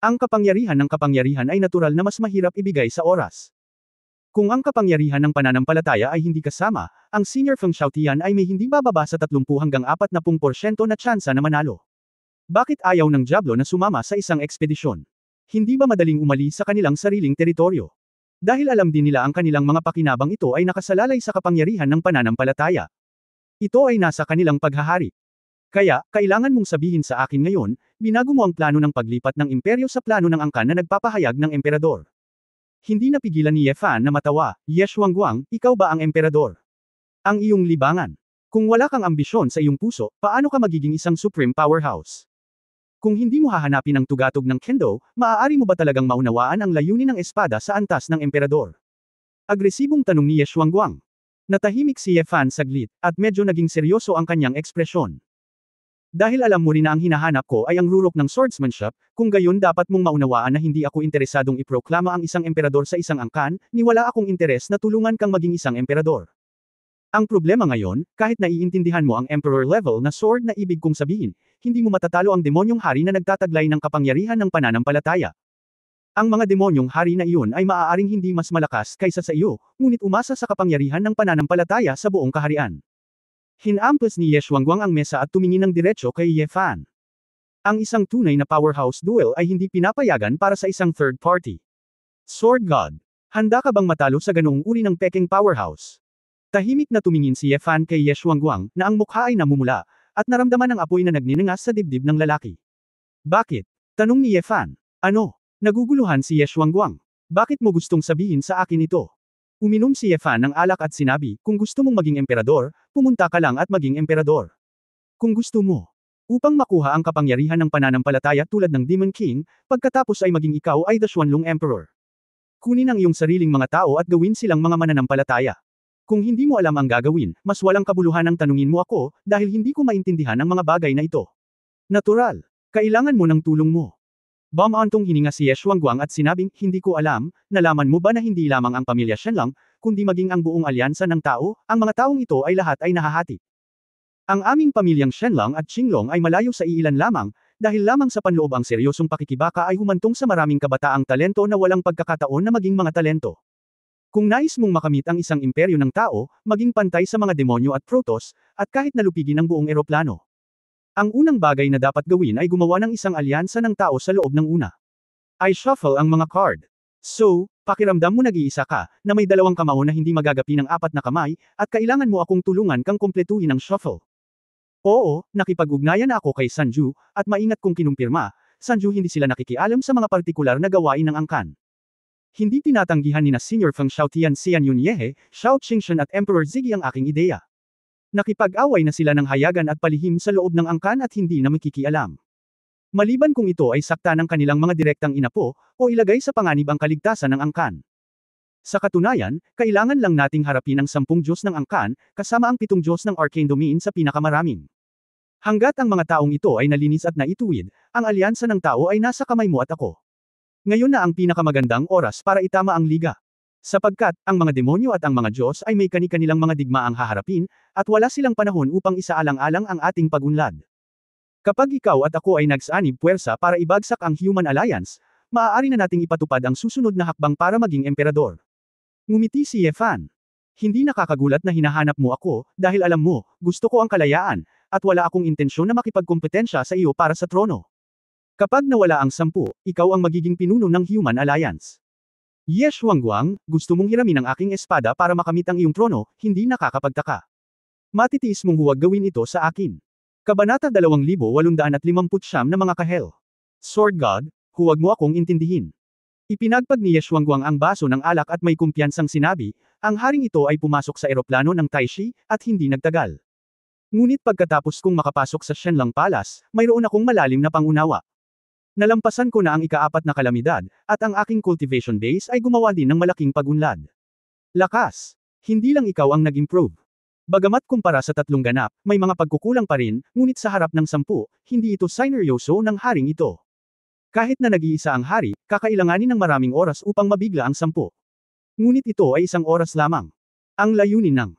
Ang kapangyarihan ng kapangyarihan ay natural na mas mahirap ibigay sa oras. Kung ang kapangyarihan ng pananampalataya ay hindi kasama, ang Senior Feng Xiaotian ay may hindi bababa sa 30 hanggang 40% na tsansa na manalo. Bakit ayaw ng Diablo na sumama sa isang ekspedisyon? Hindi ba madaling umalis sa kanilang sariling teritoryo? Dahil alam din nila ang kanilang mga pakinabang ito ay nakasalalay sa kapangyarihan ng pananampalataya. Ito ay nasa kanilang paghahari. Kaya, kailangan mong sabihin sa akin ngayon, binago mo ang plano ng paglipat ng imperyo sa plano ng angkan na nagpapahayag ng emperador. Hindi napigilan ni Ye Fan na matawa. Ye Xuanguang, ikaw ba ang emperador? Ang iyong libangan. Kung wala kang ambisyon sa iyong puso, paano ka magiging isang supreme powerhouse? Kung hindi mo hahanapin ang tugatog ng kendo, maaari mo ba talagang maunawaan ang layunin ng espada sa antas ng emperador? Agresibong tanong ni Ye Xuanguang. Natahimik si Ye Fan saglit, at medyo naging seryoso ang kanyang ekspresyon. Dahil alam mo rin na ang hinahanap ko ay ang rurok ng swordsmanship, kung gayon dapat mong maunawaan na hindi ako interesadong iproklama ang isang emperador sa isang angkan, ni wala akong interes na tulungan kang maging isang emperador. Ang problema ngayon, kahit naiintindihan mo ang emperor level na sword na ibig kong sabihin, hindi mo matatalo ang demonyong hari na nagtataglay ng kapangyarihan ng pananampalataya. Ang mga demonyong hari na iyon ay maaaring hindi mas malakas kaysa sa iyo, ngunit umasa sa kapangyarihan ng pananampalataya sa buong kaharian. Hinampas ni Ye Xuanguang ang mesa at tumingin ng diretso kay Ye Fan. Ang isang tunay na powerhouse duel ay hindi pinapayagan para sa isang third party. Sword God. Handa ka bang matalo sa ganoong uri ng peking powerhouse? Tahimik na tumingin si Ye Fan kay Ye Xuanguang na ang mukha ay namumula, at naramdaman ang apoy na nagninangas sa dibdib ng lalaki. Bakit? Tanong ni Ye Fan. Ano? Naguguluhan si Ye Xuanguang. Bakit mo gustong sabihin sa akin ito? Uminom si Ye Fan ng alak at sinabi, kung gusto mong maging emperador, pumunta ka lang at maging emperador. Kung gusto mo. Upang makuha ang kapangyarihan ng pananampalataya tulad ng Demon King, pagkatapos ay maging ikaw ay the Xuanlong Emperor. Kunin ang iyong sariling mga tao at gawin silang mga mananampalataya. Kung hindi mo alam ang gagawin, mas walang kabuluhan ang tanungin mo ako, dahil hindi ko maintindihan ang mga bagay na ito. Natural. Kailangan mo ng tulong mo. Bumantong hininga si Ye Xuanguang at sinabing, hindi ko alam, nalaman mo ba na hindi lamang ang pamilya Shenlang, kundi maging ang buong alyansa ng tao, ang mga taong ito ay lahat ay nahahati. Ang aming pamilyang Shenlang at Qinglong ay malayo sa iilan lamang, dahil lamang sa panloob ang seryosong pakikibaka ay humantong sa maraming kabataang talento na walang pagkakataon na maging mga talento. Kung nais mong makamit ang isang imperyo ng tao, maging pantay sa mga demonyo at protos, at kahit nalupigin ang buong eroplano. Ang unang bagay na dapat gawin ay gumawa ng isang alyansa ng tao sa loob ng una. I shuffle ang mga card. So, pakiramdam mo nag-iisa ka, na may dalawang kamao na hindi magagapi ng 4 na kamay, at kailangan mo akong tulungan kang kumpletuhin ang shuffle. Oo, nakipag-ugnayan na ako kay Sanju, at maingat kong kinumpirma, Sanju hindi sila nakikialam sa mga partikular na gawain ng angkan. Hindi tinatanggihan ni na Senior Feng Xiaotian Xian Yunyehe, Xiao Qingshan at Emperor Ziggy ang aking ideya. Nakipag-away na sila ng hayagan at palihim sa loob ng angkan at hindi na makikialam. Maliban kung ito ay sakta ng kanilang mga direktang inapo, o ilagay sa panganib ang kaligtasan ng angkan. Sa katunayan, kailangan lang nating harapin ang 10 Diyos ng angkan, kasama ang 7 Diyos ng Arcane Domain sa pinakamaraming. Hanggat ang mga taong ito ay nalinis at naituwid, ang alyansa ng tao ay nasa kamay mo at ako. Ngayon na ang pinakamagandang oras para itama ang liga. Sapagkat, ang mga demonyo at ang mga Diyos ay may kani-kanilang mga digmaang haharapin, at wala silang panahon upang isaalang-alang ang ating pag-unlad. Kapag ikaw at ako ay nagsanib puwersa para ibagsak ang Human Alliance, maaari na nating ipatupad ang susunod na hakbang para maging emperador. Ngumiti si Yefan. Hindi nakakagulat na hinahanap mo ako, dahil alam mo, gusto ko ang kalayaan, at wala akong intensyon na makipagkompetensya sa iyo para sa trono. Kapag nawala ang 10, ikaw ang magiging pinuno ng Human Alliance. Ye Xuanguang, gusto mong hiramin ang aking espada para makamit ang iyong trono, hindi nakakapagtaka. Matitiis mong huwag gawin ito sa akin. Kabanata 2859 na mga kahel. Sword God, huwag mo akong intindihin. Ipinagpag ni Ye Xuanguang ang baso ng alak at may kumpiyansang sinabi, ang haring ito ay pumasok sa eroplano ng Taishi, at hindi nagtagal. Ngunit pagkatapos kong makapasok sa Shenlang Palace, mayroon akong malalim na pangunawa. Nalampasan ko na ang ika-4 na kalamidad, at ang aking cultivation base ay gumawa din ng malaking pagunlad. Lakas! Hindi lang ikaw ang nag-improve. Bagamat kumpara sa 3 ganap, may mga pagkukulang pa rin, ngunit sa harap ng 10, hindi ito sineryoso ng haring ito. Kahit na nag-iisa ang hari, kakailanganin ng maraming oras upang mabigla ang 10. Ngunit ito ay 1 oras lamang. Ang layunin ng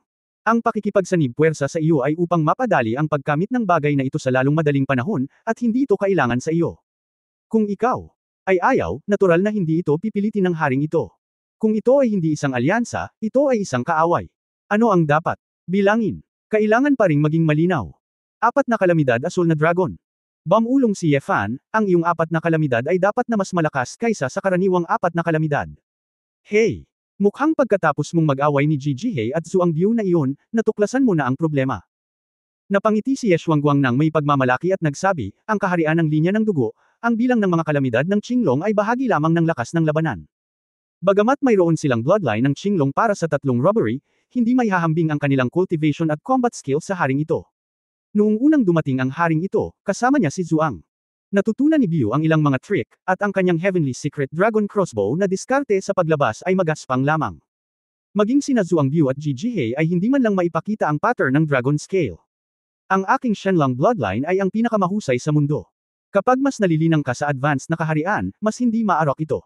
ang pakikipagsanib puwersa sa iyo ay upang mapadali ang pagkamit ng bagay na ito sa lalong madaling panahon, at hindi ito kailangan sa iyo. Kung ikaw ay ayaw, natural na hindi ito pipilitin ng haring ito. Kung ito ay hindi isang alyansa, ito ay isang kaaway. Ano ang dapat? Bilangin. Kailangan pa ring maging malinaw. 4 na kalamidad asul na dragon. Bamulong si Yefan, ang iyong 4 na kalamidad ay dapat na mas malakas kaysa sa karaniwang 4 na kalamidad. Hey! Mukhang pagkatapos mong mag-away ni Gigi at Zhuang Biu na iyon, natuklasan mo na ang problema. Napangiti si Ye Xuanguang nang may pagmamalaki at nagsabi, ang kaharian ng linya ng dugo, ang bilang ng mga kalamidad ng Qinglong ay bahagi lamang ng lakas ng labanan. Bagamat mayroon silang bloodline ng Qinglong para sa 3 robbery, hindi may hahambing ang kanilang cultivation at combat skill sa haring ito. Noong unang dumating ang haring ito, kasama niya si Zhuang. Natutunan ni Biu ang ilang mga trick, at ang kanyang Heavenly Secret Dragon Crossbow na diskarte sa paglabas ay magaspang lamang. Maging sina Zhuang Biu at Gigi ay hindi man lang maipakita ang pattern ng Dragon Scale. Ang aking Shenlang bloodline ay ang pinakamahusay sa mundo. Kapag mas nalilinang ka sa advanced na kaharian, mas hindi maarok ito.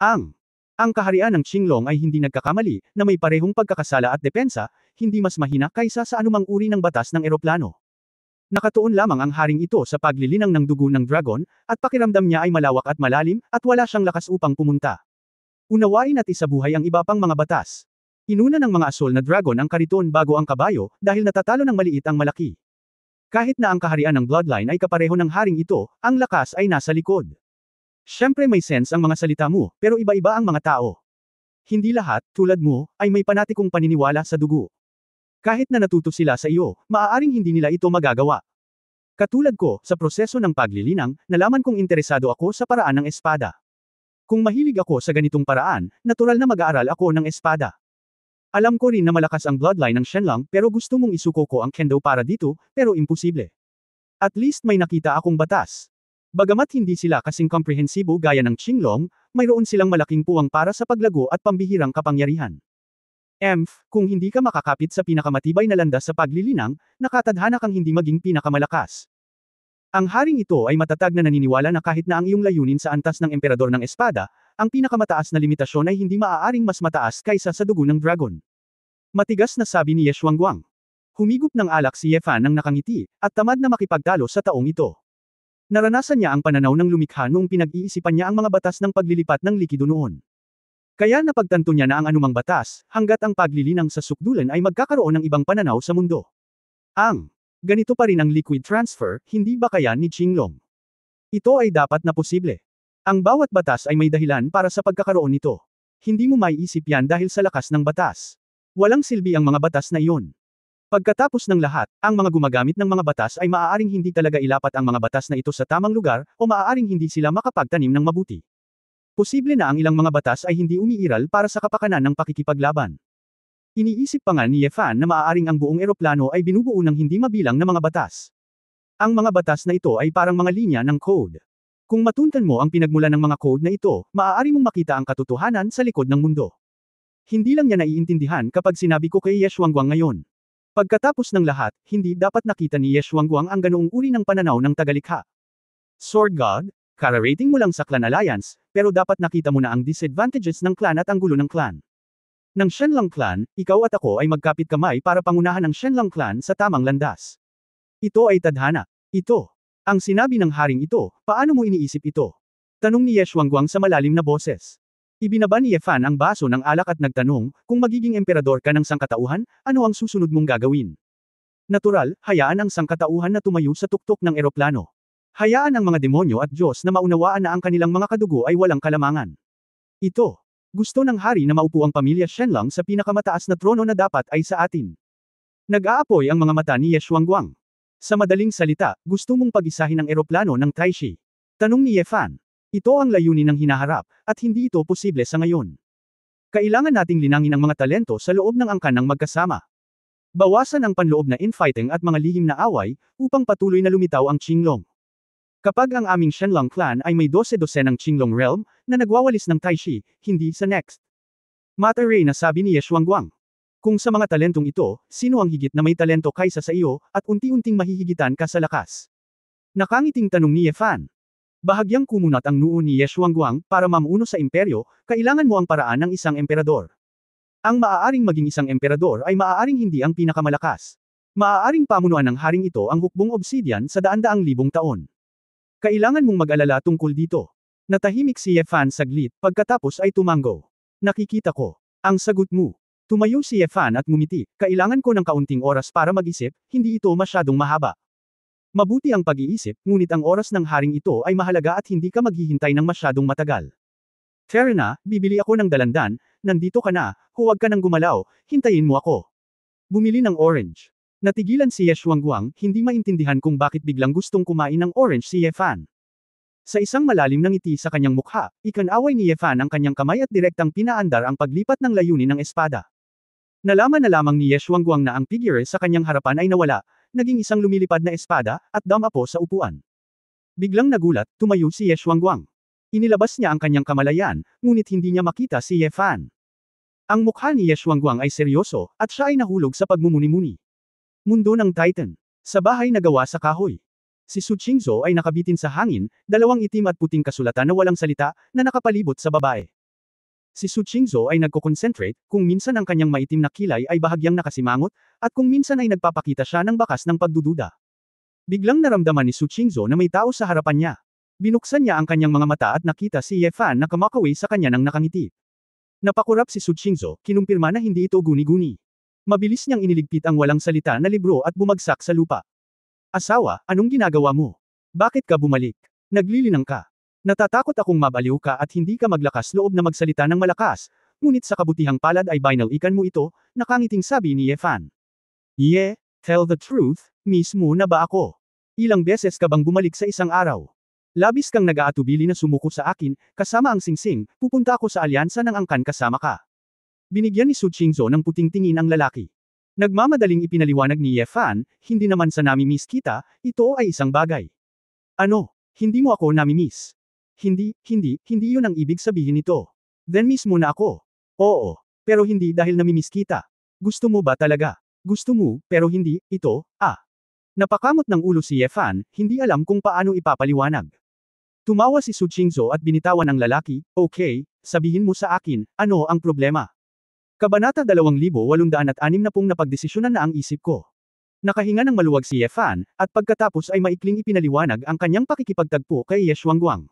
Ang kaharian ng Qinglong ay hindi nagkakamali, na may parehong pagkakasala at depensa, hindi mas mahina kaysa sa anumang uri ng batas ng eroplano. Nakatuon lamang ang haring ito sa paglilinang ng dugo ng dragon, at pakiramdam niya ay malawak at malalim, at wala siyang lakas upang pumunta. Unawain at isabuhay ang iba pang mga batas. Inuna ng mga asul na dragon ang kariton bago ang kabayo, dahil natatalo ng maliit ang malaki. Kahit na ang kaharian ng bloodline ay kapareho ng haring ito, ang lakas ay nasa likod. Siyempre may sense ang mga salita mo, pero iba-iba ang mga tao. Hindi lahat, tulad mo, ay may panatikong paniniwala sa dugo. Kahit na natuto sila sa iyo, maaaring hindi nila ito magagawa. Katulad ko, sa proseso ng paglilinang, nalaman kong interesado ako sa paraan ng espada. Kung mahilig ako sa ganitong paraan, natural na mag-aaral ako ng espada. Alam ko rin na malakas ang bloodline ng Shenlang, pero gusto mong isuko ko ang kendo para dito, pero imposible. At least may nakita akong batas. Bagamat hindi sila kasing komprehensibo gaya ng Qinglong, mayroon silang malaking puwang para sa paglago at pambihirang kapangyarihan. Kung hindi ka makakapit sa pinakamatibay na landas sa paglilinang, nakatadhana kang hindi maging pinakamalakas. Ang haring ito ay matatag na naniniwala na kahit na ang iyong layunin sa antas ng emperador ng espada, ang pinakamataas na limitasyon ay hindi maaaring mas mataas kaysa sa dugo ng dragon. Matigas na sabi ni Ye Xuanguang. Humigop ng alak si Yefan nang nakangiti, at tamad na makipagtalo sa taong ito. Naranasan niya ang pananaw ng lumikha noong pinag-iisipan niya ang mga batas ng paglilipat ng likido noon. Kaya napagtanto niya na ang anumang batas, hanggat ang paglilinang sa sukdulan ay magkakaroon ng ibang pananaw sa mundo. Ganito pa rin ang liquid transfer, hindi ba kaya ni Qinglong? Ito ay dapat na posible. Ang bawat batas ay may dahilan para sa pagkakaroon nito. Hindi mo maiisip yan dahil sa lakas ng batas. Walang silbi ang mga batas na iyon. Pagkatapos ng lahat, ang mga gumagamit ng mga batas ay maaaring hindi talaga ilapat ang mga batas na ito sa tamang lugar, o maaaring hindi sila makapagtanim ng mabuti. Posible na ang ilang mga batas ay hindi umiiral para sa kapakanan ng pakikipaglaban. Iniisip pa nga ni Yefan na maaaring ang buong eroplano ay binubuo ng hindi mabilang na mga batas. Ang mga batas na ito ay parang mga linya ng code. Kung matuntan mo ang pinagmulan ng mga code na ito, maaari mong makita ang katotohanan sa likod ng mundo. Hindi lang niya naiintindihan kapag sinabi ko kay Ye Xuanguang ngayon. Pagkatapos ng lahat, hindi dapat nakita ni Ye Xuanguang ang ganoong uri ng pananaw ng tagalikha. Sword God, kararating mo lang sa Clan Alliance, pero dapat nakita mo na ang disadvantages ng clan at ang gulo ng clan. Ng Shenlong Clan, ikaw at ako ay magkapit kamay para pangunahan ang Shenlong Clan sa tamang landas. Ito ay tadhana. Ito. Ang sinabi ng haring ito, paano mo iniisip ito? Tanong ni Ye Xuanguang sa malalim na boses. Ibinaba ni Ye Fan ang baso ng alak at nagtanong, kung magiging emperador ka ng sangkatauhan, ano ang susunod mong gagawin? Natural, hayaan ang sangkatauhan na tumayo sa tuktok ng eroplano. Hayaan ang mga demonyo at Diyos na maunawaan na ang kanilang mga kadugo ay walang kalamangan. Ito. Gusto ng hari na maupo ang pamilya Shenlong sa pinakamataas na trono na dapat ay sa atin. Nag-aapoy ang mga mata ni Ye Xuanguang. Sa madaling salita, gusto mong pag-isahin ang eroplano ng Taishi. Tanong ni Ye Fan. Ito ang layunin ng hinaharap, at hindi ito posible sa ngayon. Kailangan nating linangin ang mga talento sa loob ng angkan ng magkasama. Bawasan ang panloob na infighting at mga lihim na away, upang patuloy na lumitaw ang Qinglong. Kapag ang aming Shenlong clan ay may 12-12 ng Qinglong realm, na nagwawalis ng Taishi, hindi sa next. Mataray na sabi ni Ye Xuanguang. Kung sa mga talentong ito, sino ang higit na may talento kaysa sa iyo, at unti-unting mahihigitan ka sa lakas? Nakangiting tanong ni Ye Fan. Bahagyang kumunat ang noo ni Ye Xuanguang, para mamuno sa imperyo, kailangan mo ang paraan ng isang emperador. Ang maaaring maging isang emperador ay maaaring hindi ang pinakamalakas. Maaaring pamunuan ng haring ito ang hukbong obsidian sa daan-daang libong taon. Kailangan mong mag-alala tungkol dito. Natahimik si Ye Fan saglit, pagkatapos ay tumango. Nakikita ko. Ang sagot mo. Tumayo si Ye Fan at ngumiti, kailangan ko ng kaunting oras para mag-isip, hindi ito masyadong mahaba. Mabuti ang pag-iisip, ngunit ang oras ng haring ito ay mahalaga at hindi ka maghihintay ng masyadong matagal. Fair na, bibili ako ng dalandan, nandito ka na, huwag ka nang gumalaw, hintayin mo ako. Bumili ng orange. Natigilan si Ye Xuanguang, hindi maintindihan kung bakit biglang gustong kumain ng orange si Ye Fan. Sa isang malalim na ngiti sa kanyang mukha, ikanaway ni Ye Fan ang kanyang kamay at direktang pinaandar ang paglipat ng layunin ng espada. Nalaman na lamang ni Ye Xuanguang na ang figure sa kanyang harapan ay nawala, naging isang lumilipad na espada, at damapo sa upuan. Biglang nagulat, tumayo si Ye Xuanguang. Inilabas niya ang kanyang kamalayan, ngunit hindi niya makita si Ye Fan. Ang mukha ni Ye Xuanguang ay seryoso, at siya ay nahulog sa pagmumuni-muni. Mundo ng Titan. Sa bahay na gawa sa kahoy. Si Su Qingzhou ay nakabitin sa hangin, dalawang itim at puting kasulatan na walang salita, na nakapalibot sa babae. Si Su Qingzhou ay nagko-concentrate, kung minsan ang kanyang maitim na kilay ay bahagyang nakasimangot, at kung minsan ay nagpapakita siya ng bakas ng pagdududa. Biglang naramdaman ni Su Qingzhou na may tao sa harapan niya. Binuksan niya ang kanyang mga mata at nakita si Ye Fan na kumakaway sa kanya ng nakangiti. Napakurap si Su Qingzhou, kinumpirma na hindi ito guni-guni. Mabilis niyang iniligpit ang walang salita na libro at bumagsak sa lupa. Asawa, anong ginagawa mo? Bakit ka bumalik? Naglilinang ka. Natatakot akong mabaliw ka at hindi ka maglakas loob na magsalita ng malakas, ngunit sa kabutihang palad ay binalikan mo ito, nakangiting sabi ni Ye Fan. Ye, tell the truth, mismo na ba ako? Ilang beses ka bang bumalik sa isang araw? Labis kang nag-aatubili na sumuko sa akin, kasama ang singsing, pupunta ako sa alyansa ng angkan kasama ka. Binigyan ni Su Qingzhou ng puting tingin ang lalaki. Nagmamadaling ipinaliwanag ni Ye Fan, hindi naman sa nami-miss kita, ito ay isang bagay. Ano? Hindi mo ako nami-miss? Hindi yun ang ibig sabihin nito. Then miss mo na ako. Oo. Pero hindi dahil nami-miss kita. Gusto mo ba talaga? Gusto mo, pero hindi, ito, Napakamot ng ulo si Ye Fan, hindi alam kung paano ipapaliwanag. Tumawa si Su Qingzhou at binitawan ang lalaki, okay, sabihin mo sa akin, ano ang problema? Kabanata 2860 napagdesisyonan na ang isip ko. Nakahinga ng maluwag si Ye Fan, at pagkatapos ay maikling ipinaliwanag ang kanyang pakikipagtagpo kay Ye Xuanguang.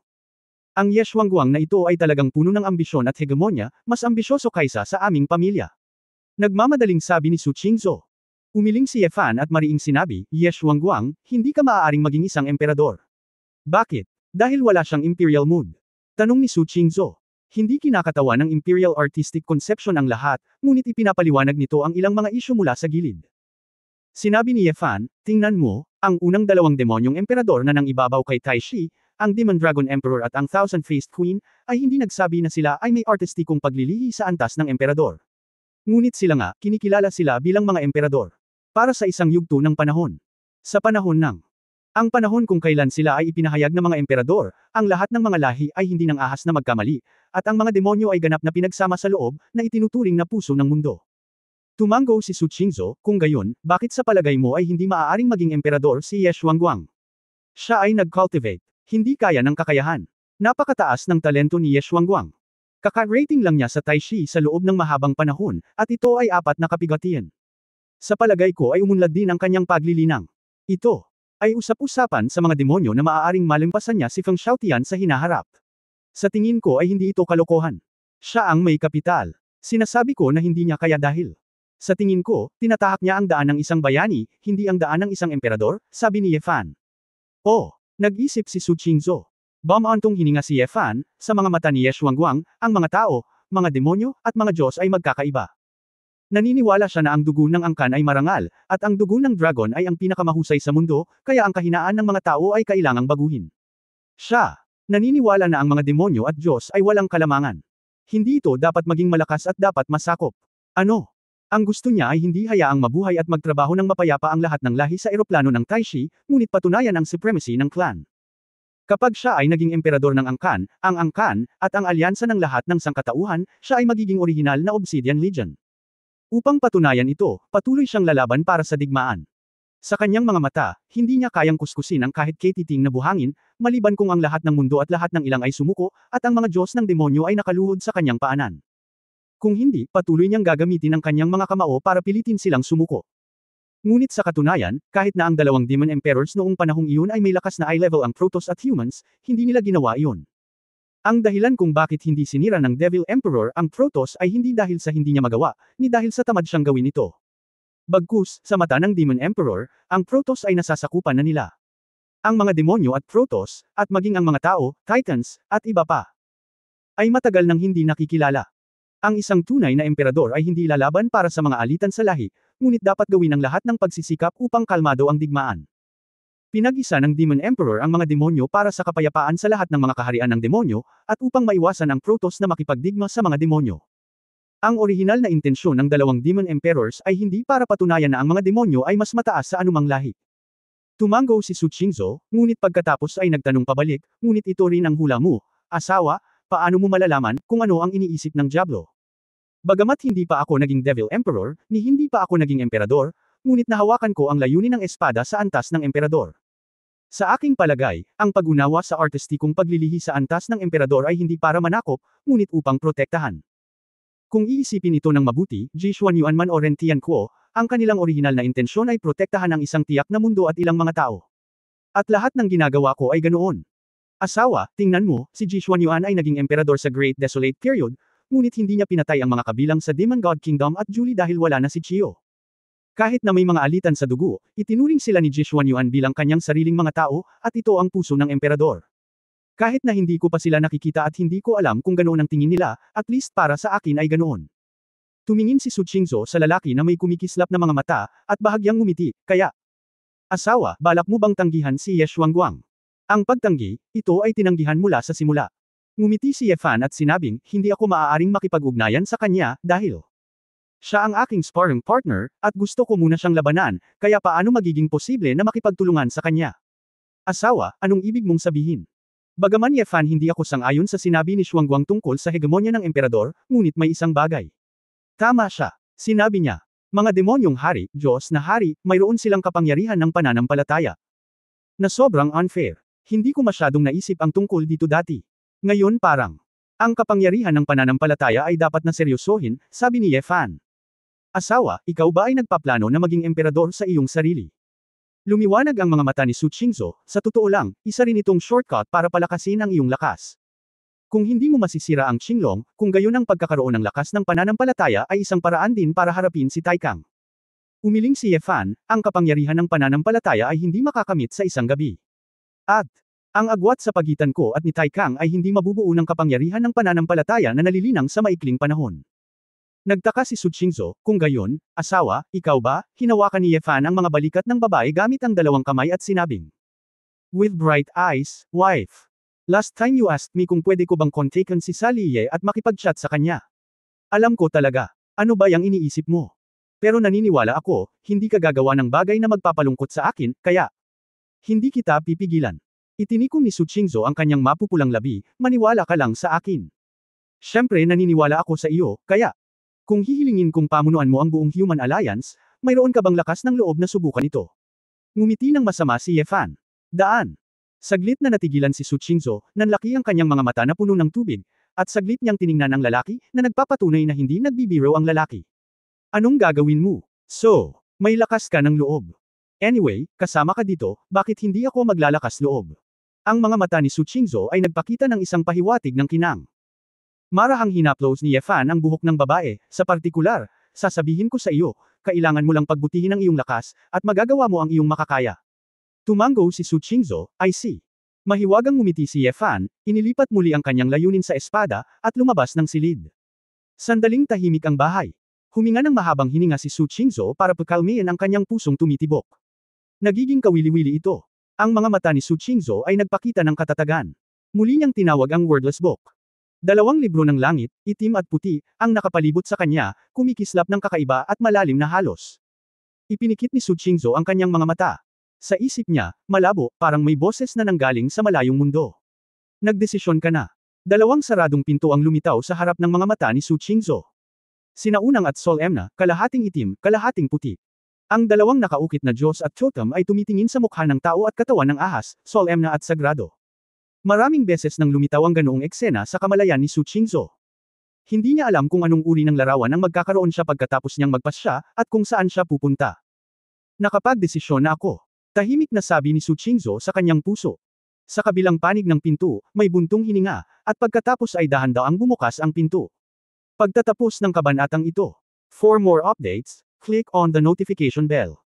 Ang Ye Xuanguang na ito ay talagang puno ng ambisyon at hegemonya, mas ambisyoso kaysa sa aming pamilya. Nagmamadaling sabi ni Su Qingzhou. Umiling si Ye Fan at mariing sinabi, Ye Xuanguang, hindi ka maaaring maging isang emperador. Bakit? Dahil wala siyang imperial mood. Tanong ni Su Qingzhou. Hindi kinakatawa ng imperial artistic conception ang lahat, ngunit ipinapaliwanag nito ang ilang mga isyu mula sa gilid. Sinabi ni Ye Fan, tingnan mo, ang unang dalawang demonyong emperador na nang ibabaw kay Taishi, ang Demon Dragon Emperor at ang Thousand-Faced Queen, ay hindi nagsabi na sila ay may artistikong paglilihi sa antas ng emperador. Ngunit sila nga, kinikilala sila bilang mga emperador. Para sa isang yugto ng panahon. Sa panahon ng ang panahon kung kailan sila ay ipinahayag ng mga emperador, ang lahat ng mga lahi ay hindi nang ahas na magkamali, at ang mga demonyo ay ganap na pinagsama sa loob, na itinuturing na puso ng mundo. Tumango si Su Qingzhou, kung gayon, bakit sa palagay mo ay hindi maaaring maging emperador si Ye Xuanguang? Siya ay nag-cultivate. Hindi kaya ng kakayahan. Napakataas ng talento ni Ye Xuanguang. Kaka-rating lang niya sa Tai Chi sa loob ng mahabang panahon, at ito ay 4 na kapigatian. Sa palagay ko ay umunlad din ang kanyang paglilinang. Ito ay usap-usapan sa mga demonyo na maaaring malimpasan niya si Feng Xiaotian sa hinaharap. Sa tingin ko ay hindi ito kalokohan. Siya ang may kapital. Sinasabi ko na hindi niya kaya dahil. Sa tingin ko, tinatahak niya ang daan ng isang bayani, hindi ang daan ng isang emperador, sabi ni Ye Fan. Oh, nag-isip si Su Qingzhou. Bumantong hininga si Ye Fan, sa mga mata ni Ye Xuanguang, ang mga tao, mga demonyo, at mga Diyos ay magkakaiba. Naniniwala siya na ang dugo ng angkan ay marangal, at ang dugo ng dragon ay ang pinakamahusay sa mundo, kaya ang kahinaan ng mga tao ay kailangang baguhin. Siya, naniniwala na ang mga demonyo at Diyos ay walang kalamangan. Hindi ito dapat maging malakas at dapat masakop. Ano? Ang gusto niya ay hindi hayaang mabuhay at magtrabaho ng mapayapa ang lahat ng lahi sa eroplano ng Tai Chi, ngunit patunayan ang supremacy ng clan. Kapag siya ay naging emperador ng angkan, at ang alyansa ng lahat ng sangkatauhan, siya ay magiging orihinal na Obsidian Legion. Upang patunayan ito, patuloy siyang lalaban para sa digmaan. Sa kanyang mga mata, hindi niya kayang kuskusin ang kahit katiting na buhangin, maliban kung ang lahat ng mundo at lahat ng ilang ay sumuko, at ang mga Diyos ng demonyo ay nakaluhod sa kanyang paanan. Kung hindi, patuloy niyang gagamitin ang kanyang mga kamao para pilitin silang sumuko. Ngunit sa katunayan, kahit na ang dalawang Demon Emperors noong panahong iyon ay may lakas na eye level ang Protoss at Humans, hindi nila ginawa iyon. Ang dahilan kung bakit hindi sinira ng Devil Emperor ang Protoss ay hindi dahil sa hindi niya magawa, ni dahil sa tamad siyang gawin ito. Bagkus, sa mata ng Demon Emperor, ang Protoss ay nasasakupan na nila. Ang mga demonyo at Protoss, at maging ang mga tao, Titans, at iba pa, ay matagal nang hindi nakikilala. Ang isang tunay na emperador ay hindi lalaban para sa mga alitan sa lahi, ngunit dapat gawin ang lahat ng pagsisikap upang kalmado ang digmaan. Pinag-isa ng Demon Emperor ang mga demonyo para sa kapayapaan sa lahat ng mga kaharian ng demonyo, at upang maiwasan ang Protoss na makipagdigma sa mga demonyo. Ang orihinal na intensyon ng dalawang Demon Emperors ay hindi para patunayan na ang mga demonyo ay mas mataas sa anumang lahi. Tumango si Su Qingzhou, ngunit pagkatapos ay nagtanong pabalik, ngunit ito rin ang hula mo, asawa, paano mo malalaman kung ano ang iniisip ng Diablo? Bagamat hindi pa ako naging Devil Emperor, ni hindi pa ako naging emperador, ngunit nahawakan ko ang layunin ng espada sa antas ng emperador. Sa aking palagay, ang pag-unawa sa artistikong paglilihi sa antas ng emperador ay hindi para manakop, ngunit upang protektahan. Kung iisipin ito ng mabuti, Jishuan Yuan man o Ren Tianquo, ang kanilang orihinal na intensyon ay protektahan ang isang tiyak na mundo at ilang mga tao. At lahat ng ginagawa ko ay ganoon. Asawa, tingnan mo, si Jishuan Yuan ay naging emperador sa Great Desolate Period, ngunit hindi niya pinatay ang mga kabilang sa Demon God Kingdom at Julie dahil wala na si Chiyo. Kahit na may mga alitan sa dugo, itinuring sila ni Jishuan Yuan bilang kanyang sariling mga tao, at ito ang puso ng emperador. Kahit na hindi ko pa sila nakikita at hindi ko alam kung ganoon ang tingin nila, at least para sa akin ay ganoon. Tumingin si Su Qingzhou sa lalaki na may kumikislap na mga mata, at bahagyang ngumiti, kaya, asawa, balak mo bang tanggihan si Ye Xuanguang? Ang pagtanggi, ito ay tinanggihan mula sa simula. Ngumiti si Ye Fan at sinabing, hindi ako maaaring makipag-ugnayan sa kanya, dahil siya ang aking sparring partner, at gusto ko muna siyang labanan, kaya paano magiging posible na makipagtulungan sa kanya? Asawa, anong ibig mong sabihin? Bagaman Ye Fan hindi ako sang-ayon sa sinabi ni Xuanguang tungkol sa hegemonya ng emperador, ngunit may isang bagay. Tama siya. Sinabi niya, mga demonyong hari, Diyos na hari, mayroon silang kapangyarihan ng pananampalataya. Na sobrang unfair. Hindi ko masyadong naisip ang tungkol dito dati. Ngayon parang, ang kapangyarihan ng pananampalataya ay dapat na seryosohin, sabi ni Ye Fan. Asawa, ikaw ba ay nagpaplano na maging emperador sa iyong sarili? Lumiwanag ang mga mata ni Su Qingzhou, sa totoo lang, isa rin itong shortcut para palakasin ang iyong lakas. Kung hindi mo masisira ang Qinglong, kung gayon ang pagkakaroon ng lakas ng pananampalataya ay isang paraan din para harapin si Taikang. Umiling si Ye Fan, ang kapangyarihan ng pananampalataya ay hindi makakamit sa isang gabi. At, ang agwat sa pagitan ko at ni Taikang ay hindi mabubuo ng kapangyarihan ng pananampalataya na nalilinang sa maikling panahon. Nagtaka si Su Qingzhou, kung gayon, asawa, ikaw ba, hinawakan ni Ye Fan ang mga balikat ng babae gamit ang dalawang kamay at sinabing. With bright eyes, wife. Last time you asked me kung pwede ko bang kontaken si Sally Ye at makipag-chat sa kanya. Alam ko talaga, ano ba yung iniisip mo? Pero naniniwala ako, hindi ka gagawa ng bagay na magpapalungkot sa akin, kaya hindi kita pipigilan. Itinikom ni Su Qingzhou ang kanyang mapupulang labi, maniwala ka lang sa akin. Siyempre naniniwala ako sa iyo, kaya Kung hihilingin kong pamunuan mo ang buong Human Alliance, mayroon ka bang lakas ng loob na subukan ito? Ngumiti ng masama si Ye Fan. Daan. Saglit na natigilan si Su Qingzhou, nanlaki ang kanyang mga mata na puno ng tubig, at saglit niyang tiningnan ang lalaki, na nagpapatunay na hindi nagbibiro ang lalaki. Anong gagawin mo? So, may lakas ka ng loob. Anyway, kasama ka dito, bakit hindi ako maglalakas loob? Ang mga mata ni Su Qingzhou ay nagpakita ng isang pahiwatig ng kinang. Marahang hinaplos ni Ye Fan ang buhok ng babae, sa partikular, sasabihin ko sa iyo, kailangan mo lang pagbutihin ang iyong lakas, at magagawa mo ang iyong makakaya. Tumango si Su Qingzhou, I see. Mahiwagang ngumiti si Ye Fan, inilipat muli ang kanyang layunin sa espada, at lumabas ng silid. Sandaling tahimik ang bahay. Huminga ng mahabang hininga si Su Qingzhou para pakalmihin ang kanyang pusong tumitibok. Nagiging kawili-wili ito. Ang mga mata ni Su Qingzhou ay nagpakita ng katatagan. Muli niyang tinawag ang wordless book. 2 libro ng langit, itim at puti, ang nakapalibot sa kanya, kumikislap ng kakaiba at malalim na halos. Ipinikit ni Su Qingzhou ang kanyang mga mata. Sa isip niya, malabo, parang may boses na nanggaling sa malayong mundo. Nagdesisyon ka na. 2 saradong pinto ang lumitaw sa harap ng mga mata ni Su Qingzhou. Sinaunang at Solemna, kalahating itim, kalahating puti. Ang 2 nakaukit na Diyos at totem ay tumitingin sa mukha ng tao at katawan ng ahas, Solemna at sagrado. Maraming beses nang lumitaw ang ganoong eksena sa kamalayan ni Su Qingzhou. Hindi niya alam kung anong uri ng larawan ang magkakaroon siya pagkatapos niyang magpasya, at kung saan siya pupunta. Nakapagdesisyon na ako. Tahimik na sabi ni Su Qingzhou sa kanyang puso. Sa kabilang panig ng pinto, may buntong hininga, at pagkatapos ay dahan-daang bumukas ang pinto. Pagtatapos ng kabanatang ito. For more updates, click on the notification bell.